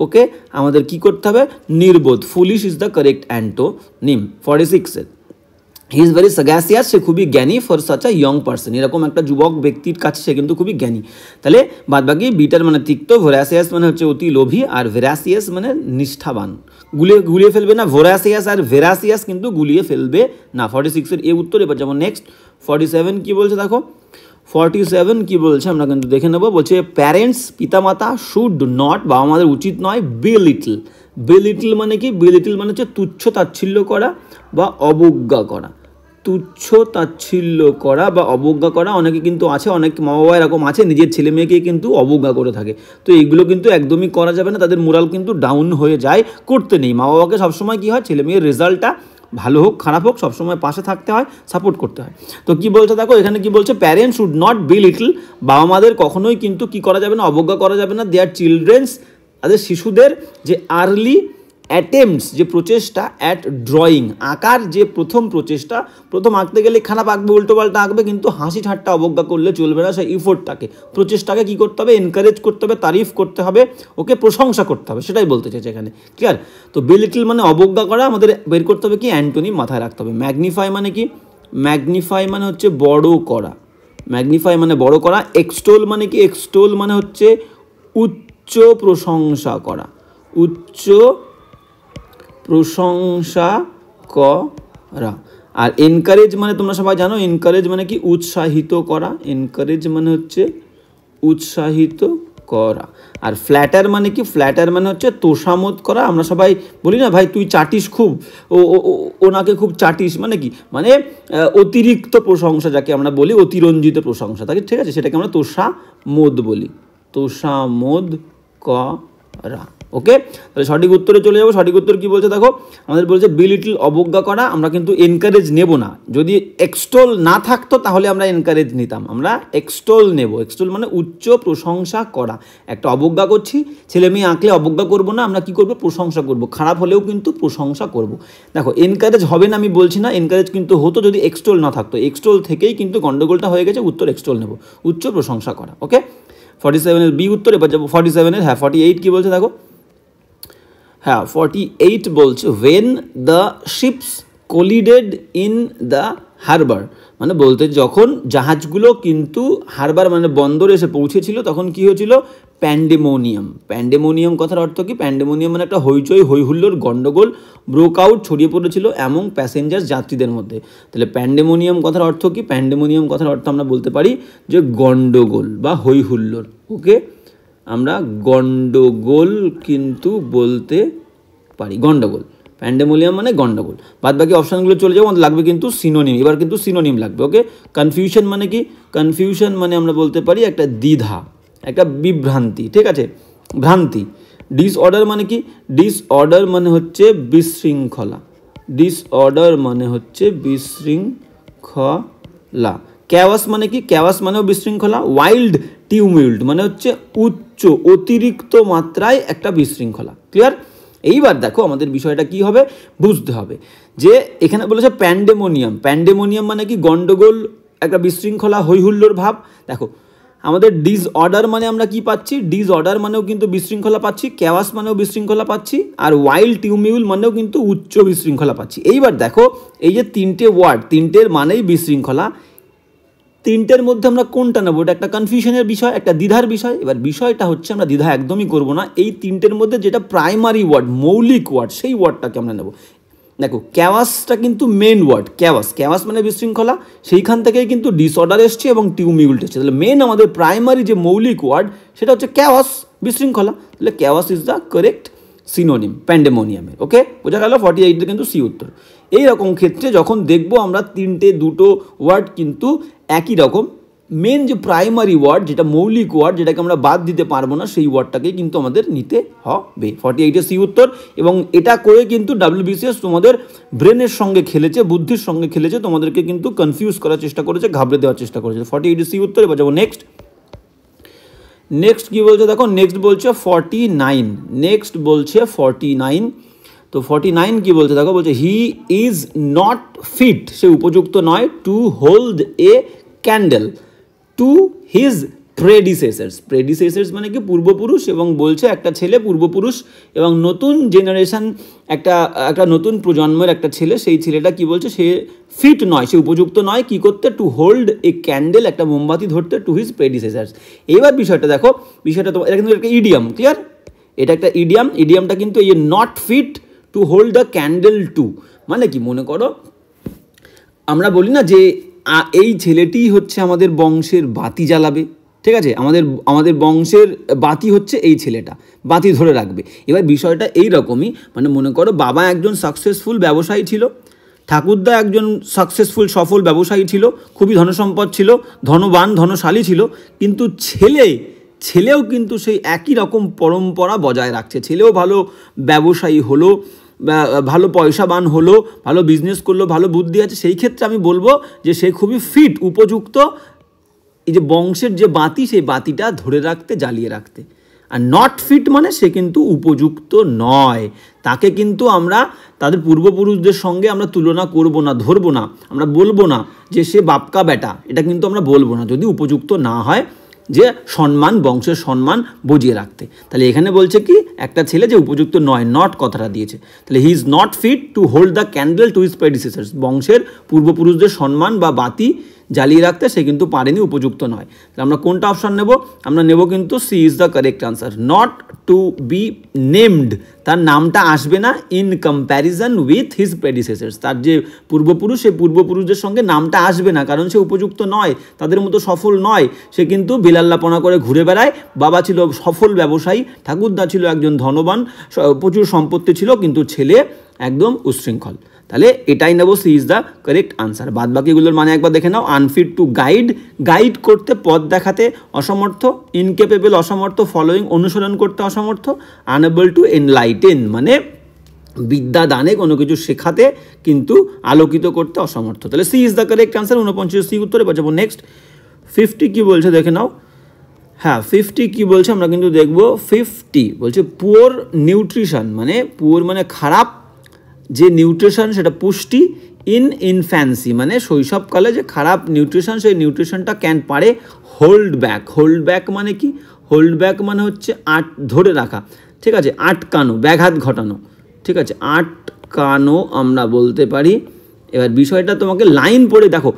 ওকে, আমাদের কি করতে হবে, নির্বোধ। Foolish is the correct antonym. 46 he is very sagacious, সে খুবই জ্ঞানী for such a young person, এরকম একটা যুবক ব্যক্তির কাছে সে কিন্তু খুবই জ্ঞানী। তাহলে বাদবাকি বিটার মানে তিক্ত, ভোরাসিয়াস মানে হচ্ছে অতি লোভী, আর ভেরাসিয়াস মানে নিষ্ঠাবান। গুলিয়ে ফেলবে না, ভোরাসিয়াস আর ভেরাসিয়াস কিন্তু গুলিয়ে ফেলবে না। 46-এর এ উত্তর। এবার যেমন নেক্সট 47 কি বলছে দেখো, 47 কি বলছে আমরা কিন্তু দেখে নেবো। বলছে প্যারেন্টস, পিতামাতা শুড নট, বাবা মাদের উচিত নয়, বেলিটল। বেলিটল মানে কি, বেলিটল মানে হচ্ছে তুচ্ছ তাচ্ছিল্য করা বা অবজ্ঞা করা। তুচ্ছ তাচ্ছিল্য করা বা অবজ্ঞা করা, অনেকে কিন্তু আছে, অনেক মা বাবা এরকম আছে নিজের ছেলে মেয়েকে কিন্তু অবজ্ঞা করে থাকে। তো এইগুলো কিন্তু একদমই করা যাবে না, তাদের মোরাল কিন্তু ডাউন হয়ে যায়, করতে নেই। মা বাবাকে সবসময় কী হয়, ছেলে মেয়ের রেজাল্টটা ভালো হোক খারাপ হোক সবসময় পাশে থাকতে হয়, সাপোর্ট করতে হয়। তো কি বলছে দেখো, এখানে কি বলছে, parents should not be little, বাবা মাদের কখনোই কিন্তু কি করা যাবে না, অবজ্ঞা করা যাবে না। দেয়ার চিলড্রেন্স, তাদের শিশুদের যে আর্লি অ্যাটেম্পটস, যে প্রচেষ্টা, অ্যাট ড্রয়িং, আঁকার যে প্রথম প্রচেষ্টা, প্রথম আঁকতে গেলে খারাপ আঁকবে, উল্টোপাল্টা আঁকবে, কিন্তু হাসি ঠাট্টা অবজ্ঞা করলে চলবে না। সেই ইফোর্টটাকে, প্রচেষ্টাকে কী করতে হবে, এনকারেজ করতে হবে, তারিফ করতে হবে, ওকে প্রশংসা করতে হবে, সেটাই বলতে চাইছে এখানে। ক্লিয়ার? তো বেলিটল মানে অবজ্ঞা করা, আমাদের বের করতে হবে কি, অ্যান্টোনিম মাথায় রাখতে হবে। ম্যাগনিফাই মানে কি, ম্যাগনিফাই মানে হচ্ছে বড় করা, ম্যাগনিফাই মানে বড় করা। এক্সটোল মানে কি, এক্সটোল মানে হচ্ছে উচ্চ প্রশংসা করা, উচ্চ প্রশংসা করা। আর এনকারেজ মানে তোমরা সবাই জানো, এনকারেজ মানে কি, উৎসাহিত করা, এনকারেজ মানে হচ্ছে উৎসাহিত করা। আর ফ্ল্যাটার মানে কি, ফ্ল্যাটার মানে হচ্ছে তোষামোদ করা। আমরা সবাই বলি না, ভাই তুই চাটিস খুব, ওনাকে খুব চাটিস, মানে কি, মানে অতিরিক্ত প্রশংসা যাকে আমরা বলি, অতিরঞ্জিত প্রশংসা তাকে। ঠিক আছে, সেটাকে আমরা তোষামোদ বলি, তোষামোদ করা। ওকে, তাহলে সঠিক উত্তরে চলে যাবো। সঠিক উত্তর কি বলছে দেখো, আমাদের বলছে বিলিটল অবজ্ঞা করা, আমরা কিন্তু এনকারেজ নেব না। যদি এক্সটোল না থাকতো তাহলে আমরা এনকারেজ নিতাম, আমরা এক্সটোল নেব। এক্সটোল মানে উচ্চ প্রশংসা করা। একটা অবজ্ঞা করছি, ছেলে মেয়ে আঁকলে অবজ্ঞা করবো না, আমরা কি করবো, প্রশংসা করব। খারাপ হলেও কিন্তু প্রশংসা করব। দেখো এনকারেজ হবে না আমি বলছি না, এনকারেজ কিন্তু হতো যদি এক্সটোল না থাকতো। এক্সটোল থেকেই কিন্তু গন্ডগোলটা হয়ে গেছে, উত্তর এক্সটোল নেব, উচ্চ প্রশংসা করা। ওকে, 47-এর বি উত্তর। এবার যাবো 47-এর, হ্যাঁ 48 কি বলছে দেখো, হ্যাঁ 48 বলছে when the ships collided in the harbour, মানে বলতে যখন জাহাজগুলো কিন্তু হারবার মানে বন্দরে এসে পৌঁছেছিল, তখন কি হয়েছিল, প্যান্ডেমোনিয়াম। প্যান্ডেমোনিয়াম কথার অর্থ কি, প্যান্ডেমোনিয়াম মানে একটা হইচই, হইহুল্লোর, গন্ডগোল, ব্রোকআউট ছড়িয়ে পড়েছিল এমন প্যাসেঞ্জার যাত্রীদের মধ্যে। তাহলে প্যান্ডেমোনিয়াম কথার অর্থ কি, প্যান্ডেমোনিয়াম কথার অর্থ আমরা বলতে পারি যে গন্ডগোল বা হইহুল্লোর। ওকে, আমরা গন্ডগোল কিন্তু বলতে পারি, গন্ডগোল, প্যান্ডেমোনিয়াম মানে গন্ডগোল। বাদ বাকি অপশানগুলো চলে যাবো, লাগবে কিন্তু সিনোনিম। এবার কিন্তু সিনোনিম লাগবে। ওকে, কনফিউশন মানে কি, কনফিউশন মানে আমরা বলতে পারি একটা দ্বিধা, একটা বিভ্রান্তি। ঠিক আছে, ভ্রান্তি, ডিসঅর্ডার মানে কি? ডিসঅর্ডার মানে হচ্ছে বিশৃঙ্খলা, ডিসঅর্ডার মানে হচ্ছে বিশৃঙ্খলা। ক্যাওয়াস মানে কি? ক্যাওয়াস মানেও বিশৃঙ্খলা। ওয়াইল্ড টিউমিল্ট মানে হচ্ছে উচ্চ অতিরিক্ত মাত্রায় একটা বিশৃঙ্খলা। ক্লিয়ার? এইবার দেখো আমাদের বিষয়টা কি হবে বুঝতে হবে, যে এখানে বলেছে প্যান্ডেমোনিয়াম। প্যান্ডেমোনিয়াম মানে কি? গন্ডগোল, একটা বিশৃঙ্খলা, হৈহুল্লোর ভাব। দেখো আমাদের ডিসঅর্ডার মানে আমরা কি পাচ্ছি? ডিসঅর্ডার মানেও কিন্তু বিশৃঙ্খলা পাচ্ছি, ক্যাওয়াস মানেও বিশৃঙ্খলা পাচ্ছি, আর ওয়াইল্ড টিউমিউল মানেও কিন্তু উচ্চ বিশৃঙ্খলা পাচ্ছি। এইবার দেখো এই যে তিনটে ওয়ার্ড, তিনটের মানেই বিশৃঙ্খলা, তিনটের মধ্যে আমরা কোনটা নেবো? এটা একটা কনফিউশনের বিষয়, একটা দ্বিধার বিষয়। এবার বিষয়টা হচ্ছে আমরা দ্বিধা একদমই করব না, এই তিনটের মধ্যে যেটা প্রাইমারি ওয়ার্ড, মৌলিক ওয়ার্ড, সেই ওয়ার্ডটাকে আমরা নেব। দেখো ক্যাওয়াসটা কিন্তু মেন ওয়ার্ড, ক্যাওয়াস, ক্যাওয়াস মানে বিশৃঙ্খলা, সেইখান থেকেই কিন্তু ডিসঅর্ডার এসছে এবং টিউমিউল্ট এসছে। তাহলে মেন আমাদের প্রাইমারি যে মৌলিক ওয়ার্ড সেটা হচ্ছে ক্যাওয়াস, বিশৃঙ্খলা। তাহলে chaos is the correct synonym প্যান্ডেমোনিয়ামের। ওকে, বোঝা গেল? 48 কিন্তু সি উত্তর। এইরকম ক্ষেত্রে যখন দেখবো আমরা তিনটে দুটো ওয়ার্ড কিন্তু একই রকম, মেন যে প্রাইমারি ওয়ার্ড, যেটা মৌলিক ওয়ার্ড, যেটাকে আমরা বাদ দিতে পারবো না, সেই ওয়ার্ডটাকেই কিন্তু আমাদের নিতে হবে। 48 সি উত্তর। এবং এটা করে কিন্তু WBCS তোমাদের ব্রেনের সঙ্গে খেলেছে, বুদ্ধির সঙ্গে খেলেছে, তোমাদেরকে কিন্তু কনফিউজ করার চেষ্টা করেছে, ঘাবড়ে দেওয়ার চেষ্টা করেছে। 48 সি উত্তর। এবার যাবো নেক্সট। নেক্সট কি বলছে দেখো, নেক্সট বলছে 49। নেক্সট বলছে 49। তো 49 কি বলছে দেখো, বলছে হি ইজ নট ফিট, সে উপযুক্ত নয়, to hold a candle to his predecessors. Predecessors মানে কি? পূর্বপুরুষ। এবং বলছে একটা ছেলে পূর্বপুরুষ এবং নতুন জেনারেশন, একটা নতুন প্রজন্মের একটা ছেলে, সেই ছেলেটা কি বলছে? সে ফিট নয়, সে উপযুক্ত নয় কি করতে? টু হোল্ড এ ক্যান্ডেল, একটা মোমবাতি ধরতে, টু হিজ প্রেডিসেসার্স। এইবার বিষয়টা দেখো, বিষয়টা তো এটা কিন্তু একটা ইডিয়াম। ক্লিয়ার? এটা একটা ইডিয়াম। ইডিয়ামটা কিন্তু এই not fit to hold the candle to মানে কি? মনে করো আমরা বলি না যে এই ছেলেটি হচ্ছে আমাদের বংশের বাতি জ্বালাবে, ঠিক আছে, আমাদের বংশের বাতি হচ্ছে এই ছেলেটা, বাতি ধরে রাখবে। এবার বিষয়টা এই রকমই, মানে মনে করো বাবা একজন সাকসেসফুল ব্যবসায়ী ছিল, ঠাকুরদা একজন সাকসেসফুল সফল ব্যবসায়ী ছিল, খুবই ধনসম্পদ ছিল, ধনবান ধনশালী ছিল, কিন্তু ছেলেও কিন্তু সেই একই রকম পরম্পরা বজায় রাখছে। ছেলেও ভালো ব্যবসায়ী হলো, ভালো পয়সাবান হলো, ভালো বিজনেস করলো, ভালো বুদ্ধি আছে। সেই ক্ষেত্রে আমি বলবো যে সে খুবই ফিট, উপযুক্ত, এই যে বংশের যে বাতি, সেই বাতিটা ধরে রাখতে, জ্বালিয়ে রাখতে। আর নট ফিট মানে সে কিন্তু উপযুক্ত নয়, তাকে কিন্তু আমরা তাদের পূর্বপুরুষদের সঙ্গে আমরা তুলনা করব না, ধরবো না, আমরা বলবো না যে সে বাপকা বেটা, এটা কিন্তু আমরা বলবো না যদি উপযুক্ত না হয়, যে সম্মান, বংশের সম্মান বজিয়ে রাখতে। তাহলে এখানে বলছে কি? একটা ছেলে যে উপযুক্ত নয়, নট কথাটা দিয়েছে। তাহলে he is not fit to hold the candle to his predecessors, বংশের পূর্বপুরুষদের সম্মান বা বাতি জ্বালিয়ে রাখতে সে কিন্তু পারেনি, উপযুক্ত নয়। তাহলে আমরা কোনটা অপশান নেব? আমরা নেব কিন্তু C is the correct answer. Not to be named, তার নামটা আসবে না in comparison with his predecessors, তার যে পূর্বপুরুষ, সেই পূর্বপুরুষদের সঙ্গে নামটা আসবে না, কারণ সে উপযুক্ত নয়, তাদের মতো সফল নয়। সে কিন্তু বিলাল্লাপনা করে ঘুরে বেড়ায়। বাবা ছিল সফল ব্যবসায়ী, ঠাকুরদা ছিল একজন ধনবান, প্রচুর সম্পত্তি ছিল, কিন্তু ছেলে একদম উচ্ছৃঙ্খল। তাহলে এটাই নেব, C is the correct answer. বাদ বাকিগুলোর মানে একবার দেখে নাও। আনফিট টু গাইড করতে, পথ দেখাতে অসমর্থ, ইনকেপেবল অসমর্থ, ফলোয়িং অনুসরণ করতে অসমর্থ, আনএবল টু এনলাইটেন মানে বিদ্যা দানে, কোনো কিছু শেখাতে কিন্তু আলোকিত করতে অসমর্থ। তাহলে C is the correct answer. 49 C উত্তরে যাবো নেক্সট। 50 কি বলছে দেখে নাও। হ্যাঁ 50 কি বলছে আমরা কিন্তু দেখবো। 50 বলছে পুয়ার নিউট্রিশন, মানে পুয়ার মানে খারাপ, যে নিউট্রিশন সেটা পুষ্টি, ইন ইনফ্যান্সি মানে শৈশবকালে যে খারাপ নিউট্রিশন, সেই নিউট্রিশনটা ক্যান পারে হোল্ড ব্যাক। হোল্ড ব্যাক মানে কি? হোল্ড ব্যাক মানে হচ্ছে ধরে রাখা, ঠিক আছে, আটকানো, ব্যাঘাত ঘটানো, ঠিক আছে, আটকানো আমরা বলতে পারি। এবার বিষয়টা তোমাকে লাইন পড়ে দেখো,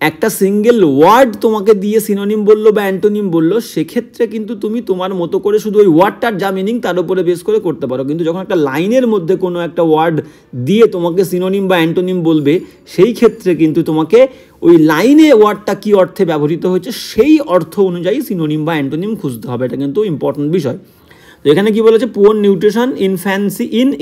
একটা সিঙ্গেল ওয়ার্ড তোমাকে দিয়ে সিনোনিম বললো বা অ্যান্টোনিম বললো, সেক্ষেত্রে কিন্তু তুমি তোমার মতো করে শুধু ওই ওয়ার্ডটার যা মিনিং তার উপরে বেস করে করতে পারো। কিন্তু যখন একটা লাইনের মধ্যে কোনো একটা ওয়ার্ড দিয়ে তোমাকে সিনোনিম বা অ্যান্টোনিম বলবে, সেই ক্ষেত্রে কিন্তু তোমাকে ওই লাইনে ওয়ার্ডটা কী অর্থে ব্যবহৃত হয়েছে সেই অর্থ অনুযায়ী সিনোনিম বা অ্যান্টোনিম খুঁজতে হবে। এটা কিন্তু ইম্পর্টেন্ট বিষয়। তো এখানে কি বলেছে? পুয়ার নিউট্রিশন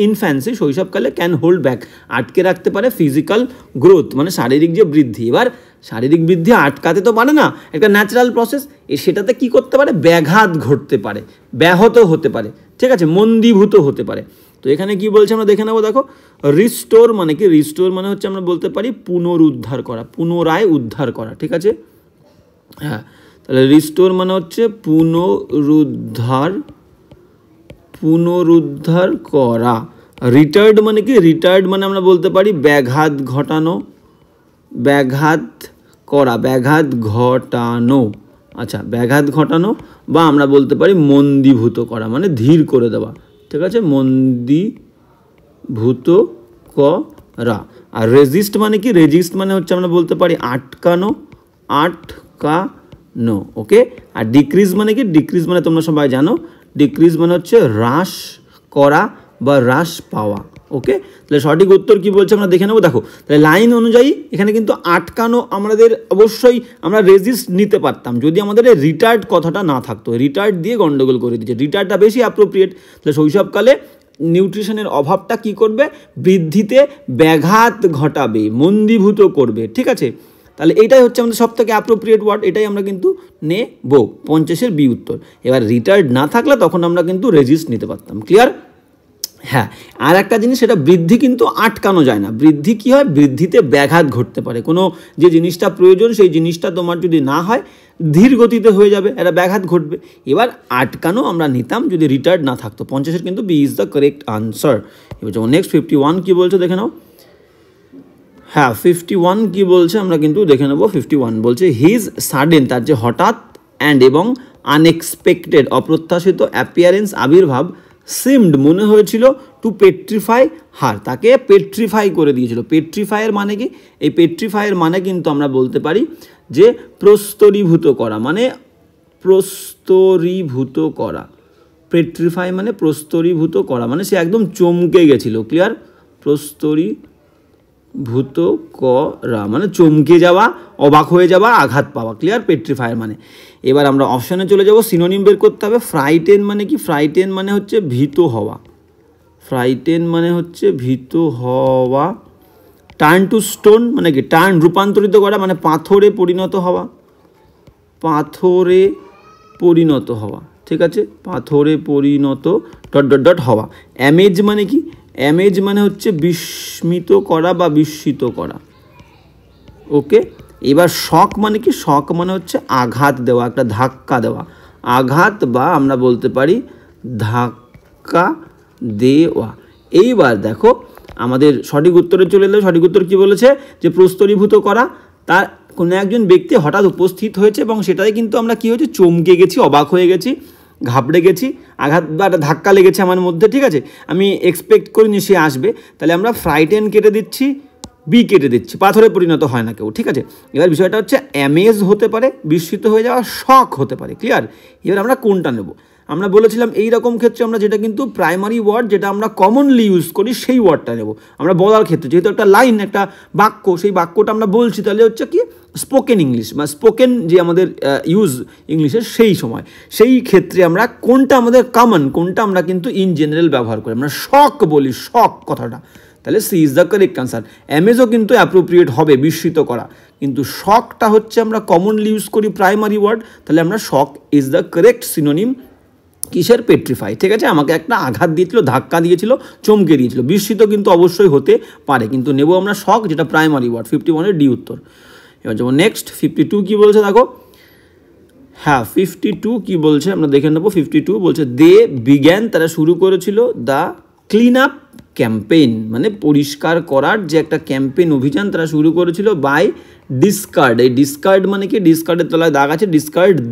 ইনফ্যান্সি শৈশবকালে ক্যান হোল্ড ব্যাক, আটকে রাখতে পারে ফিজিক্যাল গ্রোথ মানে শারীরিক যে বৃদ্ধি। এবার শারীরিক বৃদ্ধি আটকাতে তো পারে না, একটা ন্যাচারাল প্রসেস, সেটাতে কি করতে পারে? ব্যাঘাত ঘটতে পারে, ব্যাহত হতে পারে, ঠিক আছে, মন্দীভূত হতে পারে। তো এখানে কি বলছে আমরা দেখে নেবো, দেখো রিস্টোর মানে কি, রিস্টোর মানে হচ্ছে আমরা বলতে পারি পুনরুদ্ধার করা, পুনরায় উদ্ধার করা, ঠিক আছে। হ্যাঁ, তাহলে রিস্টোর মানে হচ্ছে পুনরুদ্ধার করা। রিটার্ড মানে কি, রিটার্ড মানে আমরা বলতে পারি ব্যাঘাত ঘটানো, ব্যাঘাত করা, ব্যাঘাত ঘটানো, আচ্ছা ব্যাঘাত ঘটানো, বা আমরা বলতে পারি মন্দীভূত করা মানে ধীর করে দেওয়া, ঠিক আছে, মন্দীভূত করা। আর রেজিস্ট মানে কি, রেজিস্ট মানে হচ্ছে আমরা বলতে পারি আটকানো, আটকানো, ওকে। আর ডিক্রিজ মানে কি, ডিক্রিজ মানে তোমরা সবাই জানো, ডিক্রিজ মানে হচ্ছে হ্রাস করা বা হ্রাস পাওয়া, ওকে। তাহলে সঠিক উত্তর কি বলছে আমরা দেখে নেবো। দেখো তাহলে লাইন অনুযায়ী এখানে কিন্তু আটকানো আমাদের অবশ্যই আমরা রেজিস্ট নিতে পারতাম যদি আমাদের রিটার্ড কথাটা না থাকতো, রিটার্ড দিয়ে গন্ডগোল করে দিচ্ছে, রিটার্ডটা বেশি অ্যাপ্রোপ্রিয়েট। তাহলে শৈশবকালে নিউট্রিশনের অভাবটা কি করবে, বৃদ্ধিতে ব্যাঘাত ঘটাবে, মন্দীভূত করবে, ঠিক আছে। তাহলে এটাই হচ্ছে আমাদের সব থেকে অ্যাপ্রোপ্রিয়েট ওয়ার্ড, এটাই আমরা কিন্তু নেব 50-এর বি উত্তর। এবার রিটার্ড না থাকলে তখন আমরা কিন্তু রেজিস্ট নিতে পারতাম, ক্লিয়ার। হ্যাঁ, আর একটা জিনিস, সেটা বৃদ্ধি কিন্তু আটকানো যায় না, বৃদ্ধি কি হয়, বৃদ্ধিতে ব্যাঘাত ঘটতে পারে, কোনো যে জিনিসটা প্রয়োজন সেই জিনিসটা তোমার যদি না হয় ধীর গতিতে হয়ে যাবে, একটা ব্যাঘাত ঘটবে। এবার আটকানো আমরা নিতাম যদি রিটার্ড না থাকতো। 50-এর কিন্তু B is the correct answer. এবার যখন নেক্সট 51 কী বলছে দেখে নাও। হ্যাঁ, 51 কি বলছে আমরা কিন্তু দেখে নেব। 51 বলছে হিজ সাডেন, তার যে হঠাৎ, অ্যান্ড এবং আনএক্সপেক্টেড অপ্রত্যাশিত অ্যাপিয়ারেন্স আবির্ভাব, সিমড মনে হয়েছিল, টু পেট্রিফাই হার, তাকে পেট্রিফাই করে দিয়েছিল। পেট্রিফাইয়ের মানে কি, এই পেট্রিফাইয়ের মানে কিন্তু আমরা বলতে পারি যে প্রস্তরীভূত করা, মানে প্রস্তরীভূত করা, পেট্রিফাই মানে প্রস্তরীভূত করা, মানে সে একদম চমকে গেছিল, ক্লিয়ার। প্রস্তরীভূত করা মানে চমকে যাওয়া, অবাক হয়ে যাওয়া, আঘাত পাওয়া, ক্লিয়ার, পেট্রিফায়ার মানে। এবার আমরা অপশানে চলে যাব, সিনোনিম বের করতে হবে। ফ্রাইটেন মানে কি, ফ্রাইটেন মানে হচ্ছে ভীত হওয়া, ফ্রাইটেন মানে হচ্ছে ভীত হওয়া। টার্ন টু স্টোন মানে কি, টার্ন রূপান্তরিত করা মানে পাথরে পরিণত হওয়া, পাথরে পরিণত হওয়া, ঠিক আছে, পাথরে পরিণত ডট ডট ডট হওয়া। অ্যামেজ মানে কি, অ্যামেজ মানে হচ্ছে বিস্মিত করা বা বিস্মিত করা, ওকে। এবার শক মানে কি, শক মানে হচ্ছে আঘাত দেওয়া, একটা ধাক্কা দেওয়া, আঘাত বা আমরা বলতে পারি ধাক্কা দেওয়া। এইবার দেখো আমাদের সঠিক উত্তরে চলে এলো। সঠিক উত্তর কী বলেছে, যে প্রস্তরীভূত করা, তার কোনো একজন ব্যক্তি হঠাৎ উপস্থিত হয়েছে এবং সেটাই কিন্তু আমরা কী হয়েছে, চমকে গেছি, অবাক হয়ে গেছি, ঘাবড়ে গেছি, আঘাত বা একটা ধাক্কা লেগেছে আমার মধ্যে, ঠিক আছে, আমি এক্সপেক্ট করিনি সে আসবে। তাহলে আমরা ফ্রাইটেন কেটে দিচ্ছি, বি কেটে দিচ্ছি, পাথরে পরিণত হয় না কেউ, ঠিক আছে। এবার বিষয়টা হচ্ছে অ্যামেজ হতে পারে, বিস্মিত হয়ে যাওয়া, শক হতে পারে, ক্লিয়ার। এবার আমরা কোনটা নেব, আমরা বলেছিলাম এই রকম ক্ষেত্রে আমরা যেটা কিন্তু প্রাইমারি ওয়ার্ড, যেটা আমরা কমনলি ইউজ করি সেই ওয়ার্ডটা নেব আমরা বলার ক্ষেত্রে। যেহেতু একটা লাইন, একটা বাক্য, সেই বাক্যটা আমরা বলছি, তাহলে হচ্ছে কি স্পোকেন ইংলিশ বা স্পোকেন যে আমাদের ইউজ ইংলিশের সেই সময়, সেই ক্ষেত্রে আমরা কোনটা আমাদের কমন, কোনটা আমরা কিন্তু ইন জেনারেল ব্যবহার করি, আমরা শক বলি, শক কথাটা। তাহলে C is the correct answer. অ্যামেজও কিন্তু অ্যাপ্রোপ্রিয়েট হবে, বিস্মিত করা, কিন্তু শকটা হচ্ছে আমরা কমনলি ইউজ করি প্রাইমারি ওয়ার্ড, তাহলে আমরা shock is the correct synonym কিসের, পেট্রিফাই, ঠিক আছে। আমাকে একটা আঘাত দিয়েছিল, ধাক্কা দিয়েছিল, চমকে দিয়েছিল, বিস্মিত কিন্তু অবশ্যই হতে পারে, কিন্তু নেব আমরা শক, যেটা প্রাইমারি ওয়ার্ড। 51-এর ডি উত্তর। এবার যেমন নেক্সট 52 কী বলছে দেখো। হ্যাঁ, 52 কী বলছে আমরা দেখে নেবো। 52 বলছে দে বিগ্যান, তারা শুরু করেছিল, দ্য ক্লিন আপ ক্যাম্পেইন মানে পরিষ্কার করার যে একটা ক্যাম্পেইন, অভিযান তারা শুরু করেছিল, বাই ডিসকার্ড। এই ডিসকার্ড মানে কি, ডিসকার্ডের তলায় দাগ আছে,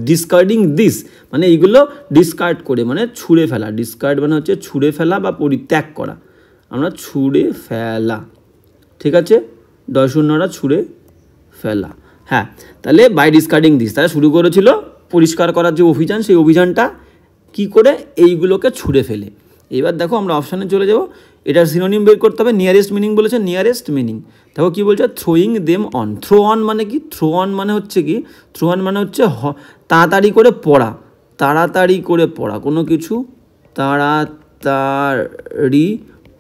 ডিসকার্ডিং দিস মানে এইগুলো ডিসকার্ড করে মানে ছুঁড়ে ফেলা, ডিসকার্ড মানে হচ্ছে ছুঁড়ে ফেলা বা পরিত্যাগ করা, আমরা ছুঁড়ে ফেলা, ঠিক আছে, ডয়শূন্যরা ছুঁড়ে ফেলা। হ্যাঁ, তাহলে বাই ডিসকার্ডিং দিস তারা শুরু করেছিল পরিষ্কার করার যে অভিযান, সেই অভিযানটা কি করে, এইগুলোকে ছুঁড়ে ফেলে। এবার দেখো আমরা অপশানে চলে যাব, এটার সিনোনিম বের করতে হবে। নিয়ারেস্ট মিনিং বলেছে, নিয়ারেস্ট মিনিং দেখো কী বলছে, throwing them on. Throw on মানে কি, থ্রো অন মানে হচ্ছে কি, থ্রো অন মানে হচ্ছে তাড়াতাড়ি করে পড়া, তাড়াতাড়ি করে পড়া, কোনো কিছু তাড়াতাড়ি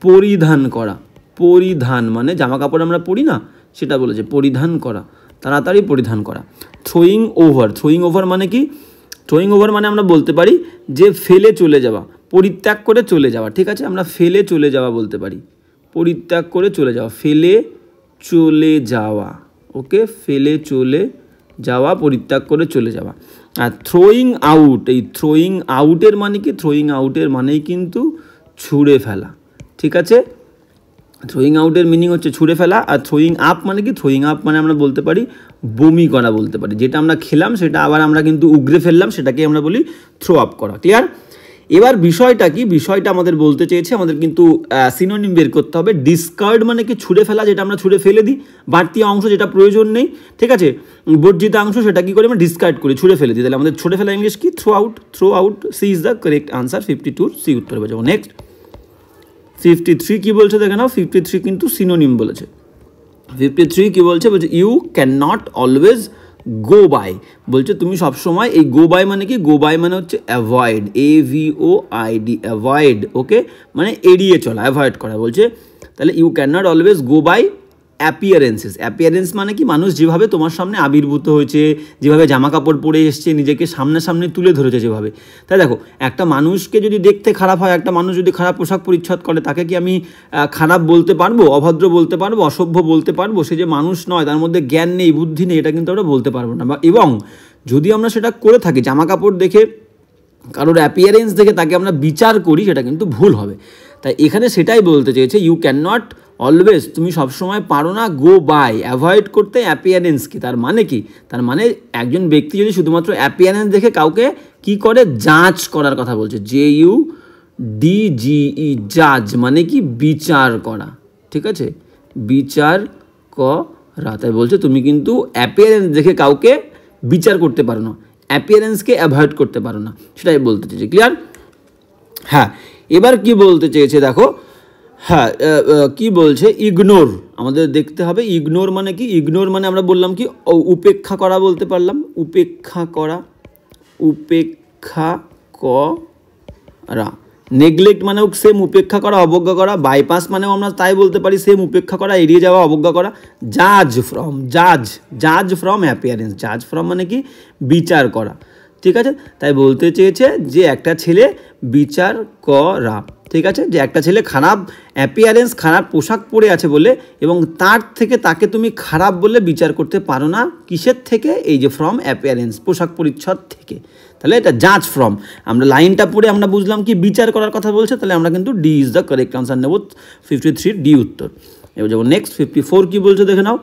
পরিধান করা। পরিধান মানে জামা কাপড় আমরা পরি না, সেটা বলেছে, পরিধান করা, তাড়াতাড়ি পরিধান করা। থ্রোয়িং ওভার, থ্রোয়িং ওভার মানে কি, থ্রোয়িং ওভার মানে আমরা বলতে পারি যে ফেলে চলে যাওয়া পরিত্যাগ করে চলে যাওয়া, ঠিক আছে, আমরা ফেলে চলে যাওয়া বলতে পারি, পরিত্যাগ করে চলে যাওয়া, ফেলে চলে যাওয়া, ওকে, ফেলে চলে যাওয়া, পরিত্যাগ করে চলে যাওয়া। আর থ্রোয়িং আউট, এই থ্রোয়িং আউটের মানে কি, থ্রোয়িং আউটের মানেই কিন্তু ছুঁড়ে ফেলা, ঠিক আছে, থ্রোয়িং আউটের মিনিং হচ্ছে ছুঁড়ে ফেলা। আর থ্রোয়িং আপ মানে কি, থ্রোয়িং আপ মানে আমরা বলতে পারি বমি করা বলতে পারি, যেটা আমরা খেলাম সেটা আবার আমরা কিন্তু উগরে ফেললাম, সেটাকে আমরা বলি থ্রো আপ করা। ক্লিয়ার? এবার বিষয়টা কি, বিষয়টা আমাদের বলতে চেয়েছে, আমাদের কিন্তু সিনোনিম বের করতে হবে। ডিসকার্ড মানে কি ছুঁড়ে ফেলা, যেটা আমরা ছুঁড়ে ফেলে দিই, বাড়তি অংশ যেটা প্রয়োজন নেই, ঠিক আছে, বর্জিত অংশ সেটা কি করি আমরা ডিসকার্ড করি, ছুঁড়ে ফেলে দিই। তাহলে আমাদের ছুঁড়ে ফেলা ইংলিশ কি, throw out, throw out. C is the correct answer, 52 C উত্তর হবে যাবো। নেক্সট 53 কি বলছে দেখে নাও, 53 কিন্তু সিনোনিম বলেছে। 53 কি বলছে, বলছে you can not always go by, বলছে তুমি সবসময়, এই গো বাই মানে কি, গো বাই মানে হচ্ছে অ্যাভয়েড, AVOID, অ্যাভয়েড, ওকে, মানে এড়িয়ে চলা, অ্যাভয়েড করা বলছে। তাহলে you can not always go by appearances, appearance মানে কি, মানুষ যেভাবে তোমার সামনে আবির্ভূত হয়েছে, যেভাবে জামা কাপড় পরে এসছে, নিজেকে সামনাসামনি তুলে ধরেছে যেভাবে, তাই দেখো একটা মানুষকে যদি দেখতে খারাপ হয়, একটা মানুষ যদি খারাপ পোশাক পরিচ্ছদ করে, তাকে কি আমি খারাপ বলতে পারবো, অভদ্র বলতে পারবো, অসভ্য বলতে পারবো? সে যে মানুষ নয়, তার মধ্যে জ্ঞান নেই, বুদ্ধি নেই, এটা কিন্তু আমরা বলতে পারবো না। এবং যদি আমরা সেটা করে থাকি, জামা কাপড় দেখে, কারোর অ্যাপিয়ারেন্স দেখে তাকে আমরা বিচার করি, সেটা কিন্তু ভুল হবে। তাই এখানে সেটাই বলতে চেয়েছে, ইউ ক্যান নট অলওয়েজ, তুমি সবসময় পারো না গো বাই, অ্যাভয়েড করতে অ্যাপিয়ারেন্স কি, তার মানে কি, তার মানে একজন ব্যক্তি যদি শুধুমাত্র অ্যাপিয়ারেন্স দেখে কাউকে কি করে, জাজ করার কথা বলছে, JUDGE, জাজ মানে কি বিচার করা, ঠিক আছে, বিচার করা। তাই বলছে তুমি কিন্তু অ্যাপিয়ারেন্স দেখে কাউকে বিচার করতে পারো না, অ্যাপিয়ারেন্সকে অ্যাভয়েড করতে পারো না, সেটাই বলতে চেয়েছে। ক্লিয়ার? হ্যাঁ, এবার কি বলতে চেয়েছে দেখো, হ্যাঁ কি বলছে, ইগনোর, আমাদের দেখতে হবে ইগনোর মানে কি। ইগনোর মানে আমরা বললাম কি, উপেক্ষা করা বলতে পারলাম, উপেক্ষা করা, উপেক্ষা করা। নেগলেক্ট মানেও সেম উপেক্ষা করা, অবজ্ঞা করা। বাইপাস মানেও আমরা তাই বলতে পারি, সেম উপেক্ষা করা, এড়িয়ে যাওয়া, অবজ্ঞা করা। জাজ ফ্রম, জাজ ফ্রম অ্যাপিয়ারেন্স, জাজ ফ্রম মানে কি বিচার করা, ঠিক আছে। তাই বলতে চেয়েছে যে একটা ছেলে বিচার করা, ঠিক আছে, যে একটা ছেলে খারাপ অ্যাপিয়ারেন্স, খারাপ পোশাক পরে আছে বলে, এবং তার থেকে তাকে তুমি খারাপ বলে বিচার করতে পারো না, কিসের থেকে, এই যে ফ্রম অ্যাপিয়ারেন্স, পোশাক পরিচ্ছদ থেকে। তাহলে এটা জাজ ফ্রম, আমরা লাইনটা পড়ে আমরা বুঝলাম কি বিচার করার কথা বলছে, তাহলে আমরা কিন্তু D is the correct answer নেব, 53 ডি উত্তর। এবার যাবো নেক্সট 54 কি বলছে দেখে নাও।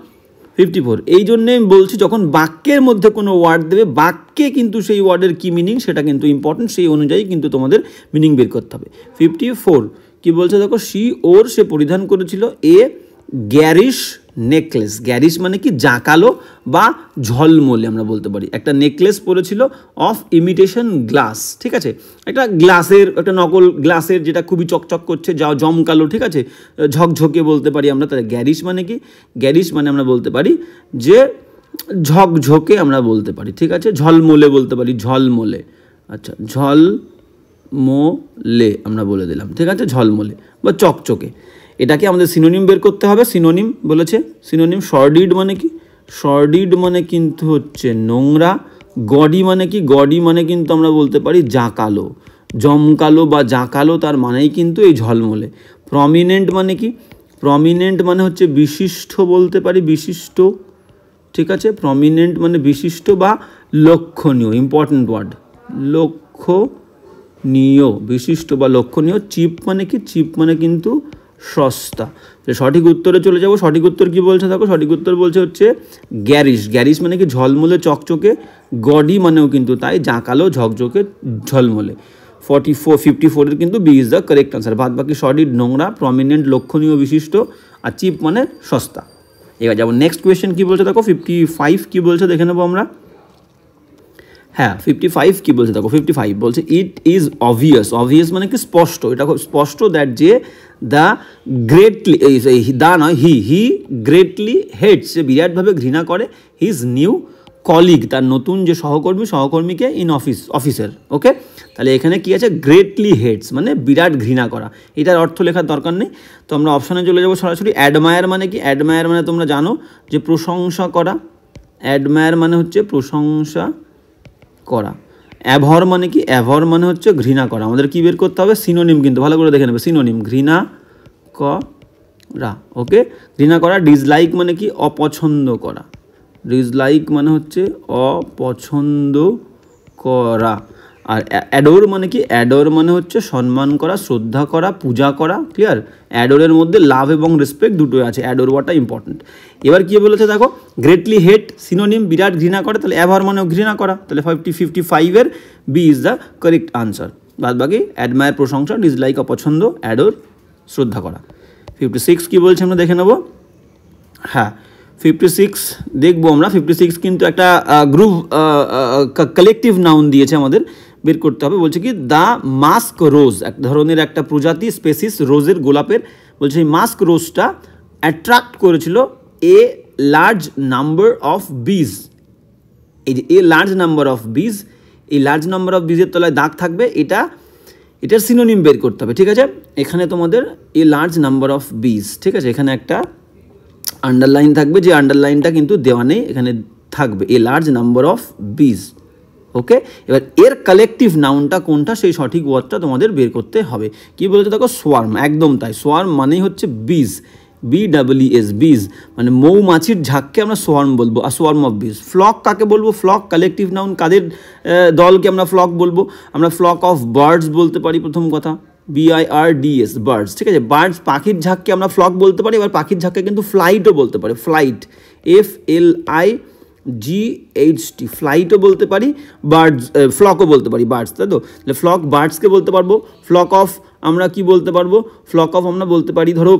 54 এই জন্যে আমি বলছি, যখন বাক্যের মধ্যে কোনো ওয়ার্ড দেবে, বাক্যে কিন্তু সেই ওয়ার্ডের কী মিনিং সেটা কিন্তু ইম্পর্টেন্ট, সেই অনুযায়ী কিন্তু তোমাদের মিনিং বের করতে হবে। 54 কি বলছে দেখো, সে পরিধান করেছিল এ গ্যারিশ নেকলেস। গ্যারিশ মানে কি জাঁকালো বা ঝলমলে আমরা বলতে পারি। একটা নেকলেস পরেছিল অফ ইমিটেশন গ্লাস, ঠিক আছে, একটা গ্লাসের, একটা নকল গ্লাসের, যেটা খুবই চকচক করছে, যা জমকালো, ঠিক আছে, ঝকঝকে বলতে পারি আমরা। তাহলে গ্যারিশ মানে কি, গ্যারিশ মানে আমরা বলতে পারি যে ঝকঝকে আমরা বলতে পারি, ঠিক আছে, ঝলমলে বলতে পারি, ঝলমলে, আচ্ছা ঝলমলে আমরা বলে দিলাম, ঠিক আছে, ঝলমলে বা চকচকে। এটাকে আমাদের সিনোনিম বের করতে হবে। সিনোনিম বলেছে, সিনোনিম সর্ডিড মানে কি, সর্ডিড মানে কিন্তু হচ্ছে নোংরা। গডি মানে কি, গডি মানে কিন্তু আমরা বলতে পারি জাঁকালো, জমকালো বা জাঁকালো, তার মানেই কিন্তু এই ঝলমলে। প্রমিনেন্ট মানে কি, প্রমিনেন্ট মানে হচ্ছে বিশিষ্ট বলতে পারি, বিশিষ্ট, ঠিক আছে, প্রমিনেন্ট মানে বিশিষ্ট বা লক্ষণীয়, ইম্পর্টেন্ট ওয়ার্ড, লক্ষণীয়, বিশিষ্ট বা লক্ষণীয়। চিপ মানে কি, চিপ মানে কিন্তু সস্তা। সঠিক উত্তরে চলে যাব। সঠিক উত্তর কি বলছে দেখো, সঠিক উত্তর বলছে হচ্ছে গ্যারিশ। গ্যারিশ মানে কি ঝলমলে চকচকে। গডি মানেও কিন্তু তাই, জাঁকালো ঝকঝকে ঝলমলে। 54 কিন্তু B is the correct answer. বাদ বাকি সর্ডিড নোংরা, প্রমিনেন্ট লক্ষণীয় বিশিষ্ট, আর চিপ মানে সস্তা। এবার যাবো নেক্সট কোয়েশ্চেন কি বলছে দেখো, 55 কি বলছে দেখে নেবো আমরা। হ্যাঁ 55 কি বলছে দেখো, 55 বলছে ইট ইজ অবভিয়াস। অবভিয়াস মানে কি স্পষ্ট, এটা খুব স্পষ্ট, দ্যাট যে দ্য গ্রেটলি, দা নয় হি গ্রেটলি হেটস, সে বিরাটভাবে ঘৃণা করে হিজ নিউ কলিগ, তার নতুন যে সহকর্মীকে ইন অফিসের। ওকে, তাহলে এখানে কি আছে, গ্রেটলি হেটস মানে বিরাট ঘৃণা করা। এটার অর্থ লেখার দরকার নেই, তো আমরা অপশানে চলে যাবো সরাসরি। অ্যাডমায়ার মানে কি, অ্যাডমায়ার মানে তোমরা জানো যে প্রশংসা করা। অ্যাডমায়ার মানে হচ্ছে প্রশংসা করা। অ্যাভর মানে কি? অ্যাভর মানে হচ্ছে ঘৃণা করা। আমাদের কি বের করতে হবে? সিনোনিম, কিন্তু ভালো করে দেখে নেবে, সিনোনিম ঘৃণা করা। ওকে, ঘৃণা করা। ডিসলাইক মানে কি? অপছন্দ করা। ডিসলাইক মানে হচ্ছে অপছন্দ করা। আর অ্যাডোর মানে কি? অ্যাডোর মানে হচ্ছে সম্মান করা, শ্রদ্ধা করা, পূজা করা। ক্লিয়ার? অ্যাডোরের মধ্যে লাভ এবং রেসপেক্ট দুটোই আছে, অ্যাডোর ওয়াটা ইম্পর্টেন্ট। এবার কি বলেছে দেখো, গ্রেটলি হেট সিনোনিম, বিরাট ঘৃণা করে, তাহলে অ্যাভার মানেও ঘৃণা করা, তাহলে 55-এর B is the correct answer. বাদ বাকি অ্যাডমায়ার প্রশংসা, ডিসলাইক অপছন্দ, অ্যাডোর শ্রদ্ধা করা। 56 কি বলছে আমরা দেখে নেব। হ্যাঁ, 56 দেখবো আমরা। 56 কিন্তু একটা গ্রুপ কালেকটিভ নাউন দিয়েছে, আমাদের বের করতে হবে। বলছে কি দ্য মাস্ক রোজ, এক ধরনের একটা প্রজাতি, স্পেসিস রোজের, গোলাপের। বলছে এই মাস্ক রোজটা অ্যাট্রাক্ট করেছিল এ লার্জ নাম্বার অফ বিজ। এই যে এ লার্জ নাম্বার অফ বিজ, এই লার্জ নাম্বার অফ বিজের তলায় দাগ থাকবে, এটার সিনোনিম বের করতে হবে। ঠিক আছে, এখানে তোমাদের এ লার্জ নাম্বার অফ বিজ, ঠিক আছে, এখানে একটা আন্ডারলাইন থাকবে, যে আন্ডারলাইনটা কিন্তু দেওয়া নেই, এখানে থাকবে এ লার্জ নাম্বার অফ বিজ। ওকে, এবার এর কালেকটিভ নাউনটা কোনটা, সেই সঠিক ওয়ার্ডটা তোমাদের বের করতে হবে। কি বলতে দেখো, সোয়ার্ম, একদম তাই। সোয়ার্ম মানেই হচ্ছে বিজ, BEES, বিজ মানে মৌমাছির ঝাঁককে আমরা সোয়ার্ম বলবো, আর সোয়ার্ম অফ বিজ। ফ্লক কাকে বলবো? ফ্লক কালেকটিভ নাউন, কাদের দলকে আমরা ফ্লক বলবো? আমরা ফ্লক অফ বার্ডস বলতে পারি, প্রথম কথা, BIRDS, বার্ডস। ঠিক আছে, বার্ডস পাখির ঝাঁককে আমরা ফ্লক বলতে পারি। এবার পাখির ঝাঁককে কিন্তু ফ্লাইটও বলতে পারি, ফ্লাইট, FLIGHT, ফ্লাইটও বলতে পারি, বার্ডস ফ্লকও বলতে পারি, বার্ডস, তাই তো? তাহলে ফ্লক বার্ডসকে বলতে পারবো। ফ্লক অফ আমরা কি বলতে পারবো? ফ্লক অফ আমরা বলতে পারি ধরো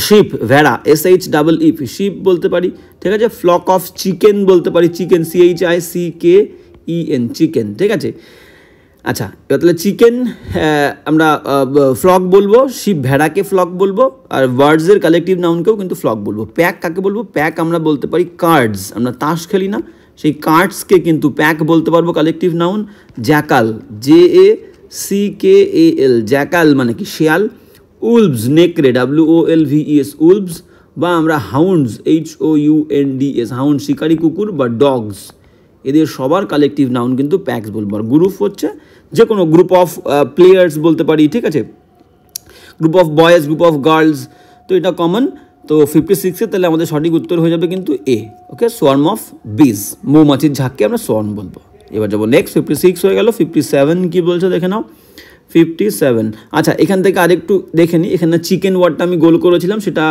শিপ, ভেড়া, SHEEP, শিপ বলতে পারি। ঠিক আছে, ফ্লক অফ চিকেন বলতে পারি, চিকেন, CHICKEN, চিকেন। ঠিক আছে, আচ্ছা, এবার তাহলে চিকেন আমরা ফ্লক বলবো, শিপ ভেড়াকে ফ্লক বলবো, আর বার্ডসের কালেকটিভ নাউনকেও কিন্তু ফ্লক বলবো। প্যাক কাকে বলবো? প্যাক আমরা বলতে পারি কার্ডস, আমরা তাস খেলি না, সেই কার্ডসকে কিন্তু প্যাক বলতে পারবো, collective noun. Jackal, JACKAL, jackal মানে কি? শেয়াল। উলভস, নেকড়ে, WOLVES, উলভস। বা আমরা হাউন্ডস, HOUNDS, হাউন্ড শিকারি কুকুর, বা ডগস, এদের সবার কালেকটিভ নাউন কিন্তু প্যাকস বলবো। আর গ্রুপ হচ্ছে যে কোনো গ্রুপ অফ প্লেয়ার্স বলতে পারি। ঠিক আছে, group of boys, group of girls, তো এটা কমন। তো 56-এ তাহলে আমাদের সঠিক উত্তর হয়ে যাবে কিন্তু এ। ওকে, সোয়ার্ম অফ বিজ, মৌমাছির ঝাঁককে আমরা সোয়ার্ম বলবো। এবার যাবো নেক্সট, 56 হয়ে গেল। 57 কি বলছো দেখে নাও। 57, আচ্ছা, এখান থেকে আরেকটু দেখে নিই। এখানে চিকেন ওয়ার্ডটা আমি গোল করেছিলাম, সেটা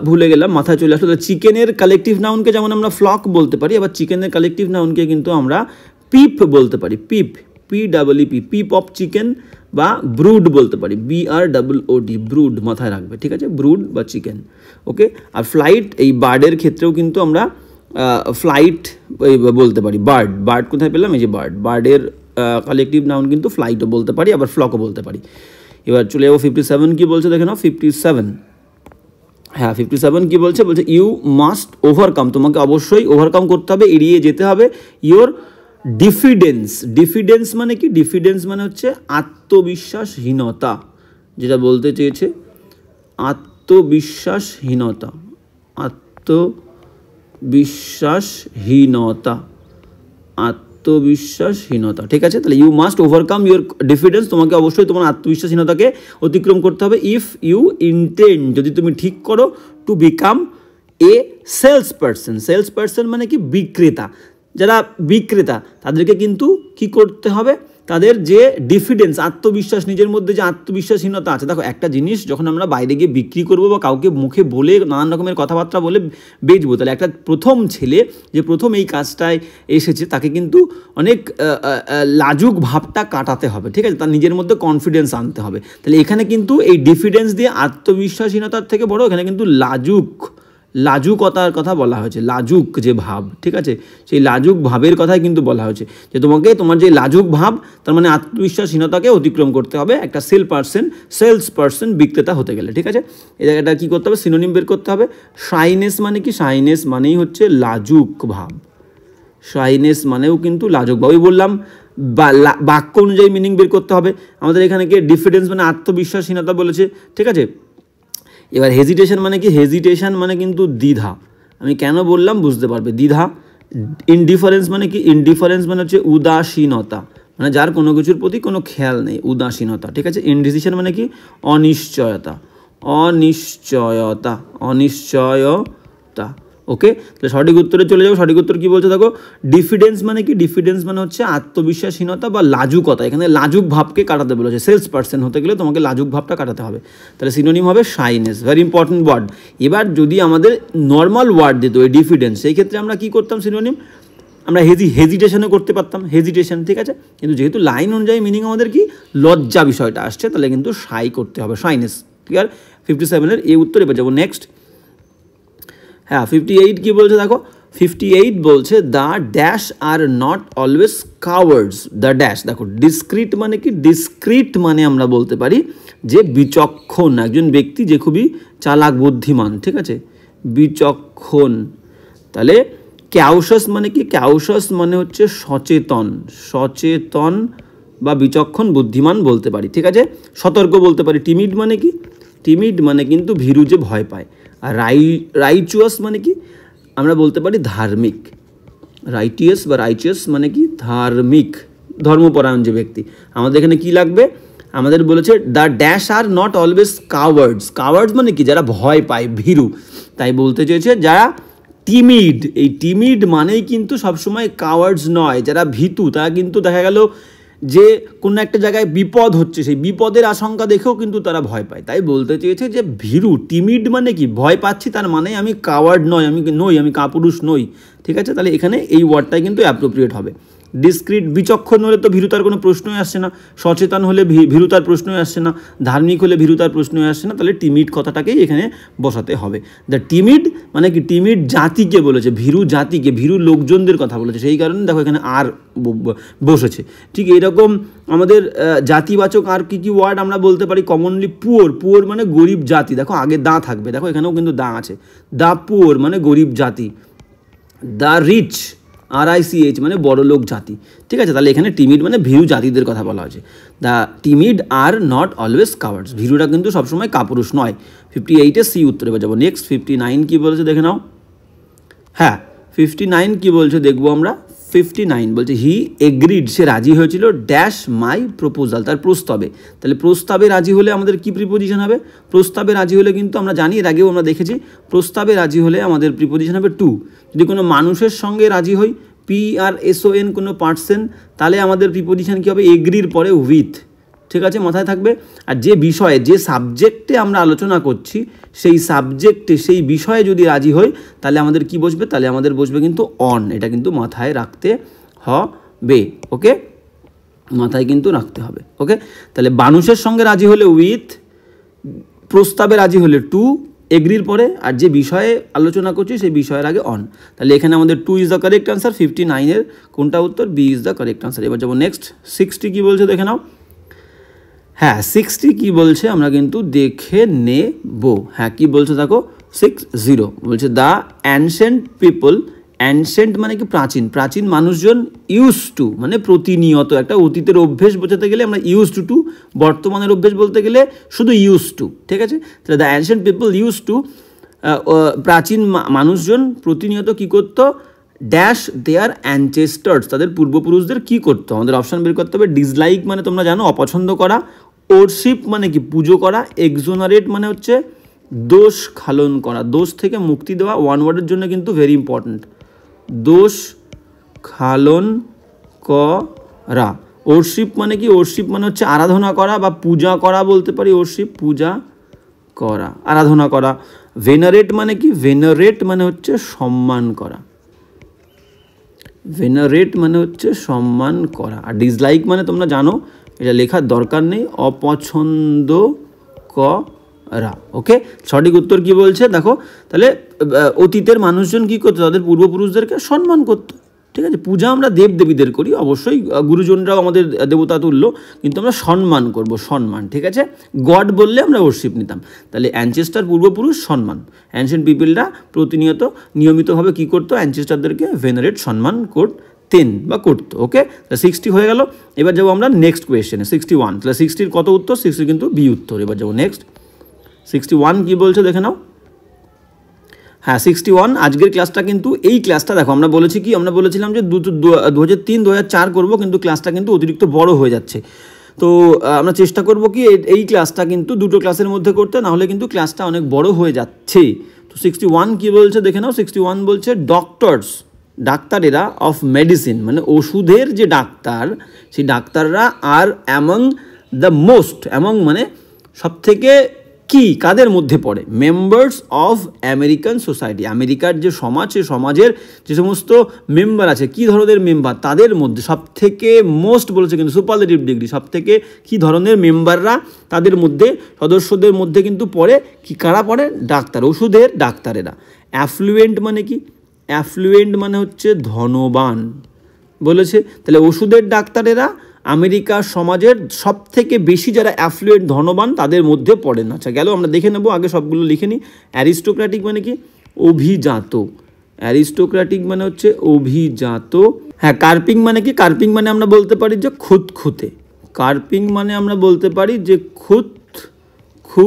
ভুলে গেলাম, মাথায় চলে আসলো। চিকেনের কালেকটিভ নাউনকে যেমন আমরা ফ্লক বলতে পারি, আবার চিকেনের কালেকটিভ নাউনকে কিন্তু আমরা পিপ বলতে পারি, পিপ, PEEP, পিপ অফ চিকেন, বা ব্রুড বলতে পারি, BROOD, ব্রুড, মাথায় রাখবে। ঠিক আছে, ব্রুড বা চিকেন। ওকে, আর ফ্লাইট, এই বার্ডের ক্ষেত্রেও কিন্তু আমরা ফ্লাইট বলতে পারি। বার্ড কোথায় পেলাম? এই যে বার্ড, বার্ডের কালেকটিভ নাউন কিন্তু ফ্লাইটও বলতে পারি, আবার ফ্লকও বলতে পারি। এবার চলে যাবো 57 কি বলছে দেখে নাও। 57, হ্যাঁ, 57 কি বলছে? বলছে ইউ মাস্ট ওভারকাম, তোমাকে অবশ্যই ওভারকাম করতে হবে, এড়িয়ে যেতে হবে, ইওর ডিফিডেন্স। ডিফিডেন্স মানে কি? ডিফিডেন্স মানে হচ্ছে আত্মবিশ্বাসহীনতা, যেটা বলতে চেয়েছে আত্মবিশ্বাসহীনতা, আত্মবিশ্বাসহীনতা। ঠিক আছে, তাহলে ইউ মাস্ট ওভারকাম ইউর ডিফিডেন্স, তোমাকে অবশ্যই তোমার আত্মবিশ্বাসহীনতাকে অতিক্রম করতে হবে। ইফ ইউ ইন্টেন্ড, যদি তুমি ঠিক করো, to become a sales person মানে কি? বিক্রেতা। যারা বিক্রেতা তাদেরকে কিন্তু কি করতে হবে? তাদের যে ডিফিডেন্স, আত্মবিশ্বাস, নিজের মধ্যে যে আত্মবিশ্বাসহীনতা আছে। দেখো, একটা জিনিস যখন আমরা বাইরে গিয়ে বিক্রি করবো বা কাউকে মুখে বলে নানান রকমের কথাবার্তা বলে বেচবো, তাহলে একটা প্রথম ছেলে যে প্রথম এই কাজটায় এসেছে, তাকে কিন্তু অনেক লাজুক ভাবটা কাটাতে হবে। ঠিক আছে, তার নিজের মধ্যে কনফিডেন্স আনতে হবে। তাহলে এখানে কিন্তু এই ডিফিডেন্স দিয়ে আত্মবিশ্বাসহীনতার থেকে বড় এখানে কিন্তু লাজুকতার কথা বলা হয়েছে, লাজুক যে ভাব। ঠিক আছে, সেই লাজুক ভাবের কথাই কিন্তু বলা হয়েছে, যে তোমাকে তোমার যে লাজুক ভাব, তার মানে আত্মবিশ্বাসহীনতাকে অতিক্রম করতে হবে একটা সেলস পার্সন, বিক্রেতা হতে গেলে। ঠিক আছে, এই জায়গাটা কী করতে হবে? সিনোনিম বের করতে হবে। শাইনেস মানে কি? শাইনেস মানেই হচ্ছে লাজুক ভাব, শাইনেস মানেও কিন্তু লাজুক ভাব। ওই বললাম বাক্য অনুযায়ী মিনিং বের করতে হবে। আমাদের এখানে কি ডিফিডেন্স মানে আত্মবিশ্বাসহীনতা বলেছে। ঠিক আছে, এবার হেজিটেশন মানে কি? হেজিটেশন মানে কিন্তু দ্বিধা। আমি কেন বললাম বুঝতে পারবে। দ্বিধা, ইনডিফারেন্স মানে কি, ইনডিফারেন্স মানে হচ্ছে উদাসীনতা, মানে যার কোনো কিছুর প্রতি কোনো খেয়াল নেই, উদাসীনতা, ঠিক আছে। ইনডিসিশন মানে কি, অনিশ্চয়তা, অনিশ্চয়তা, অনিশ্চয়তা, ওকে। তাহলে সঠিক উত্তরে চলে যাবো। সঠিক উত্তর কী বলছে দেখো, ডিফিডেন্স মানে কি, ডিফিডেন্স মানে হচ্ছে আত্মবিশ্বাসহীনতা বা লাজুকতা, এখানে লাজুক ভাবকে কাটাতে বলেছে, সেলস পার্সন হতে গেলে তোমাকে লাজুক ভাবটা কাটাতে হবে, তাহলে সিনোনিম হবে শাইনেস, ভেরি ইম্পর্টেন্ট ওয়ার্ড। এবার যদি আমাদের নর্মাল ওয়ার্ড দিত এই ডিফিডেন্স, সেই ক্ষেত্রে আমরা কী করতাম সিনোনিম, আমরা হেজিটেশনও করতে পারতাম, হেজিটেশন, ঠিক আছে। কিন্তু যেহেতু লাইন অনুযায়ী মিনিং আমাদের কি লজ্জা বিষয়টা আসছে, তাহলে কিন্তু শাই করতে হবে, শাইনেস, ঠিক আছে। 57-এর এই উত্তর। এবার যাবো নেক্সট। হ্যাঁ 58 কী বলছে দেখো, 58 বলছে the dash R not always cowards, the dash, দেখো ডিসক্রিট মানে কি, ডিসক্রিট মানে আমরা বলতে পারি যে বিচক্ষণ, একজন ব্যক্তি যে খুবই চালাক বুদ্ধিমান, ঠিক আছে, বিচক্ষণ। তাহলে ক্যাউশাস মানে কি, ক্যাউশাস মানে হচ্ছে সচেতন, সচেতন বা বিচক্ষণ বুদ্ধিমান বলতে পারি, ঠিক আছে, সতর্ক বলতে পারি। টিমিড মানে কি, টিমিড মানে কিন্তু ভীরু যে ভয় পায়। আর রাইচুয়াস মানে কি, আমরা বলতে পারি ধার্মিক, রাইটিয়াস বা রাইচিয়াস মানে কি ধার্মিক, ধর্মপরায়ণ যে ব্যক্তি। আমাদের এখানে কি লাগবে, আমাদের বলেছে the dash R not always cowards, cowards মানে কি যারা ভয় পায়, ভীরু, তাই বলতে চেয়েছে যারা টিমিড, এই টিমিড মানেই কিন্তু সবসময় কাওয়ার্ডস নয়, যারা ভীতু তারা কিন্তু দেখা গেল যে কোনো একটা জায়গায় বিপদ হচ্ছে, সেই বিপদের আশঙ্কা দেখেও কিন্তু তারা ভয় পায়, তাই বলতে চেয়েছে যে ভীরু, টিমিড মানে কি ভয় পাচ্ছি, তার মানে আমি কাওয়ার্ড নয়, আমি কাপুরুষ নই, ঠিক আছে। তাহলে এখানে এই ওয়ার্ডটাই কিন্তু অ্যাপ্রোপ্রিয়েট হবে। ডিসক্রিট, বিচক্ষণ হলে তো ভীরুতার কোনো প্রশ্নই আসছে না, সচেতন হলে ভীরুতার প্রশ্নই আসছে না, ধার্মিক হলে ভীরুতার প্রশ্নই আসছে না, তাহলে টিমিড কথাটাকেই এখানে বসাতে হবে। দ্য টিমিড মানে কি, টিমিড জাতিকে বলেছে, ভীরু জাতিকে, ভীরু লোকজনদের কথা বলেছে, সেই কারণে দেখো এখানে আর বসেছে। ঠিক এইরকম আমাদের জাতিবাচক আর কি কি ওয়ার্ড আমরা বলতে পারি কমনলি, পুয়োর, পুয়োর মানে গরিব জাতি, দেখো আগে দা থাকবে, দেখো এখানেও কিন্তু দা আছে, দা পুয়োর মানে গরিব জাতি। দ্য রিচ, RICH মানে বড়লোক জাতি, ঠিক আছে। তাহলে এখানে টিমিড মানে ভীরু জাতিদের কথা বলা হয়েছে। The timid are not always cowards, ভীরুরা কিন্তু সবসময় কাপুরুষ নয়। 58-এ সি উত্তরে যাবো। নেক্সট 59 কী বলেছে দেখে নাও। হ্যাঁ 59 কী বলছে দেখবো আমরা। 59 বলছে হি এগ্রিড, সে রাজি হয়েছিল ড্যাশ মাই প্রপোজাল, তার প্রস্তাবে। তাহলে প্রস্তাবে রাজি হলে আমাদের কি প্রিপোজিশন হবে, প্রস্তাবে রাজি হলে কিন্তু আমরা জানি, এর আগেও আমরা দেখেছি, প্রস্তাবে রাজি হলে আমাদের প্রিপোজিশন হবে টু। যদি কোনো মানুষের সঙ্গে রাজি হই, PRSON কোনো পার্সন, তাহলে আমাদের প্রিপোজিশন কী হবে, এগ্রির পরে উইথ, ঠিক আছে, মাথায় থাকবে। আর যে বিষয়ে, যে সাবজেক্টে আমরা আলোচনা করছি, সেই সাবজেক্টে, সেই বিষয়ে যদি রাজি হই, তাহলে আমাদের কি বসবে, তাহলে আমাদের বসবে কিন্তু অন, এটা কিন্তু মাথায় রাখতে হবে, ওকে, মাথায় কিন্তু রাখতে হবে, ওকে। তাহলে মানুষের সঙ্গে রাজি হলে উইথ, প্রস্তাবে রাজি হলে টু, এগ্রির পরে, আর যে বিষয়ে আলোচনা করছি সেই বিষয়ের আগে অন। তাহলে এখানে আমাদের 2 ইজ দ্য কারেক্ট আনসার। 59-এর কোনটা উত্তর, B is the correct answer. এবার যাবো নেক্সট 60 কী বলছে দেখে নাও। হ্যাঁ 60 কী বলছে আমরা কিন্তু দেখে নেব। হ্যাঁ কী বলছে দেখো, 60 বলছে দ্য অ্যানশেন্ট পিপল, অ্যানশেন্ট মানে কি প্রাচীন, প্রাচীন মানুষজন, ইউজ টু মানে প্রতিনিয়ত, একটা অতীতের অভ্যেস বোঝাতে গেলে আমরা ইউজ টু, বর্তমানের অভ্যেস বলতে গেলে শুধু ইউজ টু, ঠিক আছে। তাহলে the ancient people use to, প্রাচীন মানুষজন প্রতিনিয়ত কী করতো, ড্যাশ দেয়ার অ্যানচেস্টার্স, তাদের পূর্বপুরুষদের কী করতো, আমাদের অপশান বের করতে হবে। ডিসলাইক মানে তোমরা জানো অপছন্দ করা, ওরশিপ মানে কি পুজো করা, এক্সোনারেট মানে হচ্ছে দোষ খালন করা, দোষ থেকে মুক্তি দেওয়া, ওয়ান ওয়ার্ডের জন্য কিন্তু ভেরি ইম্পর্ট্যান্ট, দোষ খালন করা। ওরশিপ মানে কি, ওরশিপ মানে হচ্ছে আরাধনা করা বা পূজা করা বলতে পারি, ওরশিপ পূজা করা, আরাধনা করা। ভেনারেট মানে কি, ভেনারেট মানে হচ্ছে সম্মান করা, ভেনারেট মানে হচ্ছে সম্মান করা। আর ডিসলাইক মানে তোমরা জানো, এটা লেখার দরকার নেই, অপছন্দ করা, ওকে। সঠিক উত্তর কি বলছে দেখো, তাহলে অতীতের মানুষজন কী করতো, তাদের পূর্বপুরুষদেরকে সম্মান করতো, ঠিক আছে। পূজা আমরা দেবদেবীদের করি, অবশ্যই গুরুজনরাও আমাদের দেবতা তুল্য, কিন্তু আমরা সম্মান করব, সম্মান, ঠিক আছে। গড বললে আমরা ওরশিপ নিতাম। তাহলে অ্যানচেস্টার পূর্বপুরুষ, সম্মান, অ্যানশিয়েন্ট পিপলরা প্রতিনিয়ত নিয়মিতভাবে কী করতো, অ্যানচেস্টারদেরকে ভেনারেট, সম্মান করতেন বা করতো, ওকে। তাহলে 60 হয়ে গেল। এবার যাবো আমরা নেক্সট কোয়েশ্চেনে, 61। তাহলে 60-র কত উত্তর, 60 কিন্তু বি উত্তর। এবার যাবো নেক্সট 61 কী বলছে দেখে নাও। হ্যাঁ 61 আজকের ক্লাসটা কিন্তু এই ক্লাসটা দেখো আমরা বলেছি কি আমরা বলেছিলাম যে 2003-2004 করবো, কিন্তু ক্লাসটা কিন্তু অতিরিক্ত বড় হয়ে যাচ্ছে। তো আমরা চেষ্টা করব কি এই ক্লাসটা কিন্তু দুটো ক্লাসের মধ্যে করতে, না হলে কিন্তু ক্লাসটা অনেক বড় হয়ে যাচ্ছে। তো 61 কি বলছে দেখে নাও। 61 বলছে ডক্টরস, ডাক্তারেরা, অফ মেডিসিন মানে ওষুধের যে ডাক্তার, সেই ডাক্তাররা আর অ্যামং দ্য মোস্ট, অ্যামং মানে সব থেকে কি কাদের মধ্যে পড়ে, মেম্বার্স অফ আমেরিকান সোসাইটি, আমেরিকার যে সমাজ, সে সমাজের যে সমস্ত মেম্বার আছে, কি ধরনের মেম্বার, তাদের মধ্যে সব থেকে মোস্ট বলেছে কিন্তু সুপারলেটিভ ডিগ্রি, সব থেকে কী ধরনের মেম্বাররা তাদের মধ্যে, সদস্যদের মধ্যে কিন্তু পড়ে কি, কারা পড়ে, ডাক্তার, ওষুধের ডাক্তারেরা। অ্যাফ্লুয়েন্ট মানে কি, অ্যাফ্লুয়েন্ট মানে হচ্ছে ধনবান বলেছে, তাহলে ওষুধের ডাক্তারেরা আমেরিকার সমাজের সব থেকে বেশি যারা অ্যাফ্লুয়েন্ট ধনবান তাদের মধ্যে পড়েন। আচ্ছা গেল, আমরা দেখে নেব, আগে সবগুলো লিখে নিই। অ্যারিস্টোক্র্যাটিক মানে কি, অভিজাত, অ্যারিস্টোক্র্যাটিক মানে হচ্ছে অভিজাত। হ্যাঁ কার্পিং মানে কি, কার্পিং মানে আমরা বলতে পারি যে খুঁতখুঁতে, কার্পিং মানে আমরা বলতে পারি যে খুঁতখুঁতে,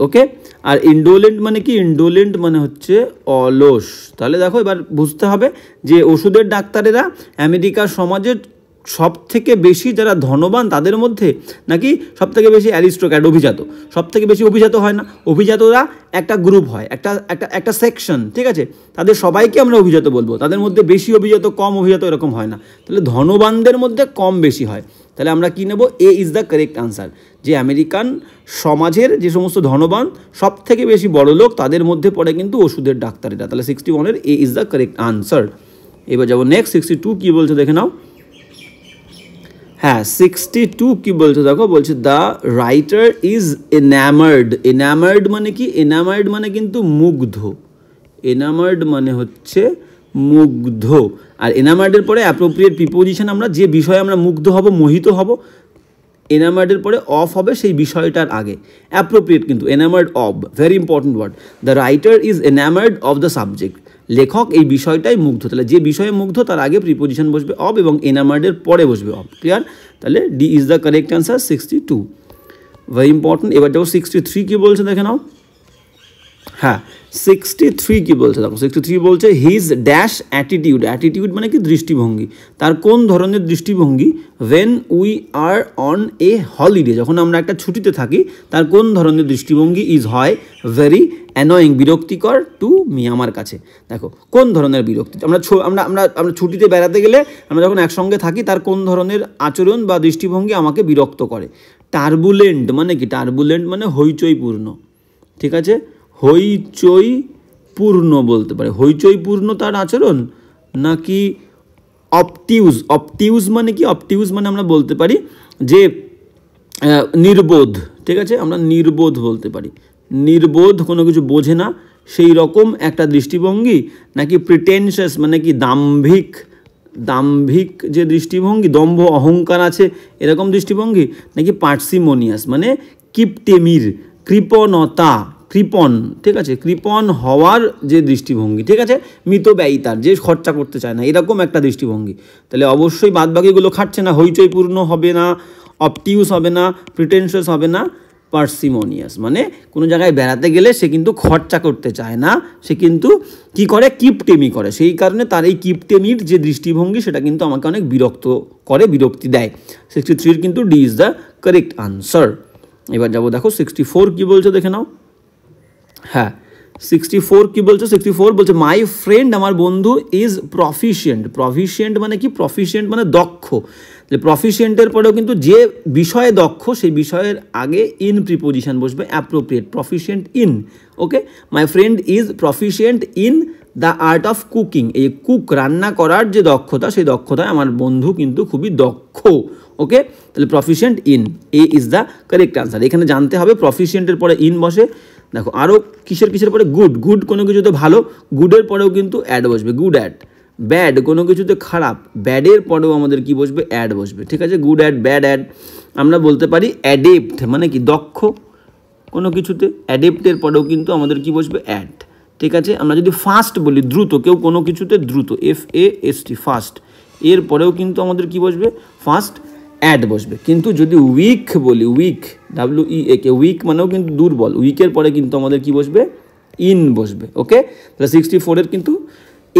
ওকে। আর ইন্ডোলেন্ট মানে কি, ইন্ডোলেন্ট মানে হচ্ছে অলস। তাহলে দেখো এবার বুঝতে হবে যে ওষুধের ডাক্তারেরা আমেরিকার সমাজের সব থেকে বেশি যারা ধনবান তাদের মধ্যে, নাকি সব থেকে বেশি অ্যারিস্টোক্র্যাট অভিজাত, সব থেকে বেশি অভিজাত হয় না, অভিজাতরা একটা গ্রুপ হয়, একটা সেকশন, ঠিক আছে, তাদের সবাইকে আমরা অভিজাত বলবো, তাদের মধ্যে বেশি অভিজাত কম অভিজাত এরকম হয় না, তাহলে ধনবানদের মধ্যে কম বেশি হয়। তাহলে আমরা কি নেব, এ ইজ দ্য কারেক্ট আনসার, যে আমেরিকান সমাজের যে সমস্ত ধনবান সব থেকে বেশি বড় লোক তাদের মধ্যে পড়ে কিন্তু ওষুধের ডাক্তারেরা। তাহলে 61-এর এ ইজ দ্য কারেক্ট আনসার। এবার যাবো নেক্সট 62 কি বলছে দেখে নাও। হ্যাঁ 62 কি বলছে দেখো, বলছে দ্য রাইটার ইজ এনামার্ড, এনামার্ড মানে কি, এনামার্ড মানে কিন্তু মুগ্ধ, এনামার্ড মানে হচ্ছে মুগ্ধ। আর এনামার্ডের পরে অ্যাপ্রোপ্রিয়েট প্রিপোজিশন, আমরা যে বিষয়ে আমরা মুগ্ধ হব, মোহিত হব, এনামার্ডের পরে অফ হবে সেই বিষয়টার আগে, অ্যাপ্রোপ্রিয়েট কিন্তু enamoured of, very important word. The writer is enamoured of the subject, লেখক এই বিষয়টাই মুগ্ধ, তাহলে যে বিষয়ে মুগ্ধ তার আগে প্রিপোজিশন বসবে অফ এবং এনামার্ডের পরে বসবে অফ, ক্লিয়ার। তাহলে D is the correct answer 62, very important. এবার যাবো 63 কি বলছে দেখে নাও। হ্যাঁ 63 কি বলছে দেখো, 63 বলছে হিজ ড্যাশ অ্যাটিটিউড, অ্যাটিটিউড মানে কি দৃষ্টিভঙ্গি, তার কোন ধরনের দৃষ্টিভঙ্গি, when we are on a holiday, যখন আমরা একটা ছুটিতে থাকি তার কোন ধরনের দৃষ্টিভঙ্গি, ইজ হয় ভেরি অ্যানয়িং, বিরক্তিকর, টু মি আমার কাছে। দেখো কোন ধরনের বিরক্তি, আমরা আমরা ছুটিতে বেড়াতে গেলে আমরা যখন একসঙ্গে থাকি তার কোন ধরনের আচরণ বা দৃষ্টিভঙ্গি আমাকে বিরক্ত করে। টার্বুলেন্ট মানে কি, টার্বুলেন্ট মানে হইচইপূর্ণ, ঠিক আছে, হইচইপূর্ণ বলতে পারে, হইচইপূর্ণ তার আচরণ, নাকি অবটিউজ, অবটিউজ মানে কি, অবটিউজ মানে আমরা বলতে পারি যে নির্বোধ, ঠিক আছে, আমরা নির্বোধ বলতে পারি, নির্বোধ, কোনো কিছু বোঝে না সেই রকম একটা দৃষ্টিভঙ্গি, নাকি প্রিটেনশাস মানে কি দাম্ভিক, দাম্ভিক যে দৃষ্টিভঙ্গি, দম্ভ অহংকার আছে এরকম দৃষ্টিভঙ্গি, নাকি পার্সিমোনিয়াস মানে কিপটেমির, কৃপণতা, কৃপণ, ঠিক আছে, কৃপণ হওয়ার যে দৃষ্টিভঙ্গি, ঠিক আছে, মিতব্যয়িতার, যে খরচা করতে চায় না এরকম একটা দৃষ্টিভঙ্গি। তাহলে অবশ্যই বাদবাকিগুলো খাটছে না, হইচইপূর্ণ হবে না, অবটিউস হবে না, প্রিটেনশাস হবে না, পার্সিমোনিয়াস মানে কোনো জায়গায় বেড়াতে গেলে সে কিন্তু খরচা করতে চায় না, সে কিন্তু কি করে, কিপটেমি করে, সেই কারণে তার এই কিপটেমির যে দৃষ্টিভঙ্গি সেটা কিন্তু আমাকে অনেক বিরক্ত করে, বিরক্তি দেয়। 63 কিন্তু D is the correct answer. এবার যাবো দেখো 64 কি বলছে দেখে নাও। হ্যাঁ 64 কি বলছে, 64 বলছে মাই ফ্রেন্ড, আমার বন্ধু, ইজ প্রফিশিয়েন্ট, প্রফিশিয়েন্ট মানে কি, প্রফিশিয়েন্ট মানে দক্ষ, যে প্রফিশিয়েন্টের পরেও কিন্তু যে বিষয়ে দক্ষ সেই বিষয়ের আগে ইন প্রিপোজিশন বসবে, appropriate, proficient in, okay. My friend is proficient in the art of cooking, এই কুক রান্না করার যে দক্ষতা সেই দক্ষতায় আমার বন্ধু কিন্তু খুবই দক্ষ, ওকে। তাহলে proficient in, A is the correct answer. এখানে জানতে হবে প্রফিশিয়েন্টের পরে ইন বসে। দেখো আরও কিসের পরে গুড, গুড কোনো কিছুতে ভালো, গুডের পরেও কিন্তু অ্যাড বসবে, গুড অ্যাড। ব্যাড কোনো কিছুতে খারাপ, ব্যাডের পরেও আমাদের কি বসবে, অ্যাড বসবে, ঠিক আছে, গুড অ্যাড, ব্যাড অ্যাড। আমরা বলতে পারি অ্যাডেপ্ট মানে কি দক্ষ কোনো কিছুতে, অ্যাডেপ্টের পরেও কিন্তু আমাদের কি বসবে, অ্যাড, ঠিক আছে। আমরা যদি ফাস্ট বলি, দ্রুত, কেউ কোনো কিছুতে দ্রুত, FAST, ফাস্ট, এর পরেও কিন্তু আমাদের কি বসবে, ফাস্ট, অ্যাড বসবে। কিন্তু যদি উইক বলি, উইক, WEAK, উইক মানেও কিন্তু দুর্বল, উইকের পরে কিন্তু আমাদের কি বসবে, ইন বসবে। ওকে, তাহলে 64-এর কিন্তু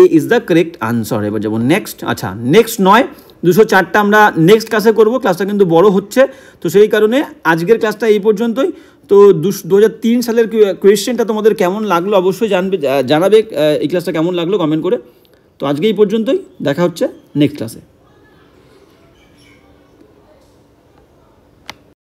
এ ইজ দ্য কারেক্ট আনসার। এবার যাবো নেক্সট। আচ্ছা, নেক্সট নয়, 204টা আমরা নেক্সট ক্লাসে করবো। ক্লাসটা কিন্তু বড় হচ্ছে, তো সেই কারণে আজকের ক্লাসটা এই পর্যন্তই। তো 2003 সালের কোয়েশ্চেনটা তোমাদের কেমন লাগলো অবশ্যই জানাবে। এই ক্লাসটা কেমন লাগলো কমেন্ট করে। তো আজকে এই পর্যন্তই, দেখা হচ্ছে নেক্সট ক্লাসে।